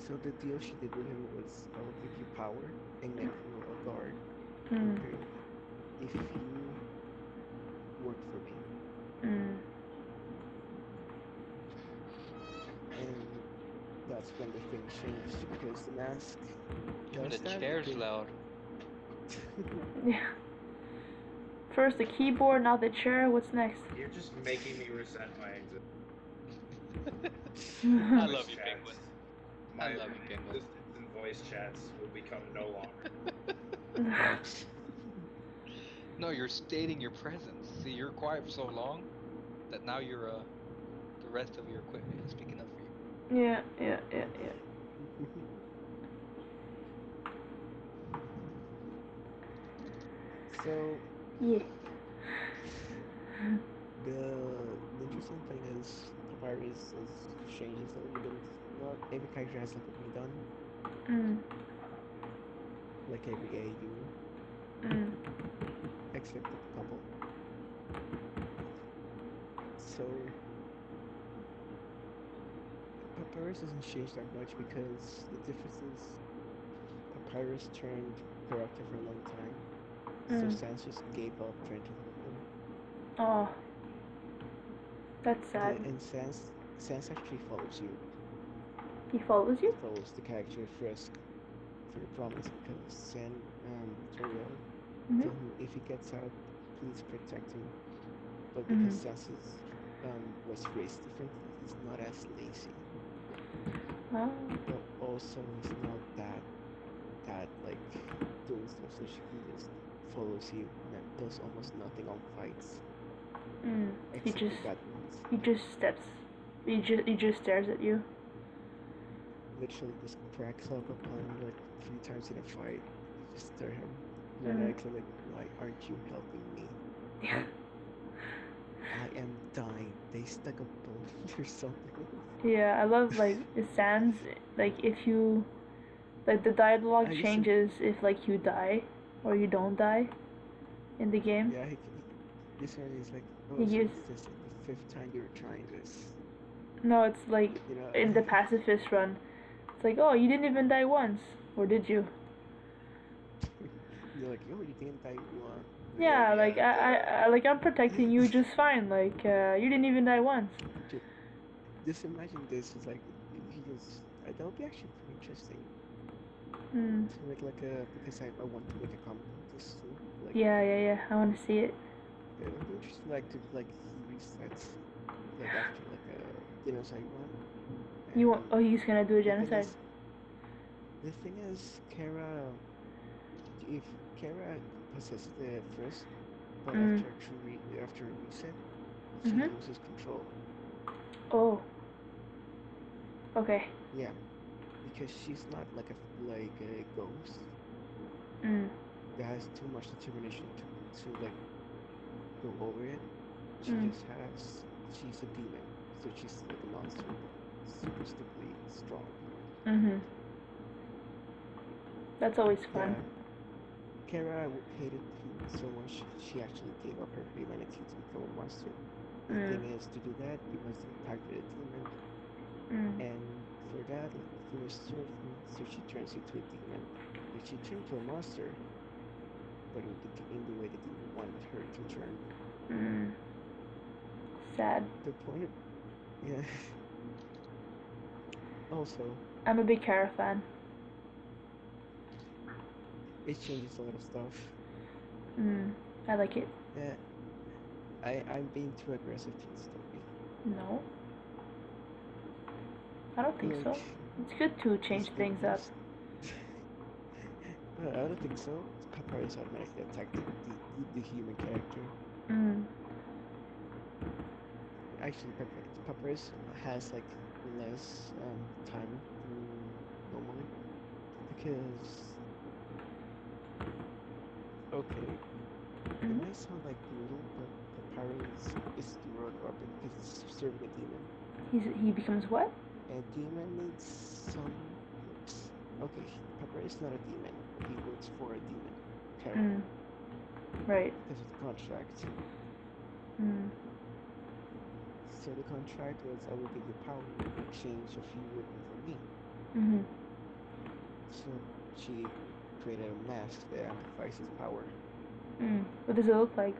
So the deal she did with him was, I will give you power and make you a guard Mm. if you work for me. Mm. And that's when the thing changed because the mask Even does the that chair's because- loud. Yeah. First the keyboard, now the chair. What's next? You're just making me resent my existence. I love Voice you, chats. Penguin. My I love you, Penguin. existence in voice chats will become no longer. No, you're stating your presence. See, you're quiet for so long that now you're the rest of your equipment is speaking up for you. yeah. So Yeah. the interesting thing is Papyrus is changes a little bit. Not every character has like a redone, Mm. like every AU, Mm. except a couple. So Papyrus doesn't change that much because the difference is Papyrus turned corrupted for a long time. So Mm. Sans just gave up trying to help him. Oh. That's sad. And Sans actually follows you. He follows you? Follows the character Frisk for the promise because Toriel Mm-hmm. told him if he gets out, please protect him. But because Mhm. Sans was raised differently, he's not as lazy. Oh. But also he's not that like doing stuff, so he just follows you and does almost nothing on fights Mm. He except just the bad ones. he just steps. He just stares at you. Literally just cracks up upon you like 3 times in a fight. You just stare at him. You're Mhm. actually like, why aren't you helping me? I am dying. They stuck a bullet or something. Yeah, I love like the Sans. Like if you, like the dialogue I used to- changes if like you die or you don't die in the game. Yeah, this one is like, oh, He so gives- it's just like the 5th time you're trying this. No, it's like You know, in the pacifist run. It's like, oh, you didn't even die once, or did you? you're like, oh, you didn't die one. Yeah, Yeah, like I like I'm protecting you just fine. Like you didn't even die once. Just imagine this. It's like, he goes, that would be actually pretty interesting. Mm. To make like a, because I want to make a comic of this too. Like, Yeah. I want to see it. it would be interesting, like to like he resets, like after like a genocide one. You want? And Oh, he's gonna do a the thing genocide. The thing is, if Kara possesses the first, but Mm. after a reset, she Mhm. loses control. Oh. Okay. Yeah, because she's not like a ghost Mm. that has too much determination to like go over it. She Mm. just has, she's a demon, so she's like a monster, but super stupidly strong. Mhm. That's always fun. Yeah, Kara hated him so much she actually gave up her humanity to become a monster. The Mm. thing is, to do that, you must interact with a demon, Mm. and for that, like, you must serve him, so she turns into a demon. But she turned to a monster, but in the way the demon wanted her to turn. Mm. Sad. The point of, yeah. Also, I'm a big Kara fan. it changes a lot of stuff. Mm. I like it. Yeah, I'm being too aggressive to the story. No. I don't think so. Like, It's good to change things up. I don't think so. Papyrus automatically attacked the human character. Mm. Actually, Papyrus has like less time normally because okay, it Mhm. might sound like brutal, but the pyro is the world orbit because it's serving a demon. He becomes what? A demon needs some. Okay, Pepper is not a demon. He works for a demon. Pyro. Mm. Right. Because of the contract. Mm. So the contract was I will give you power in exchange of you working for me. Mhm. So she created a mask that amplifies his power. Mm. What does it look like?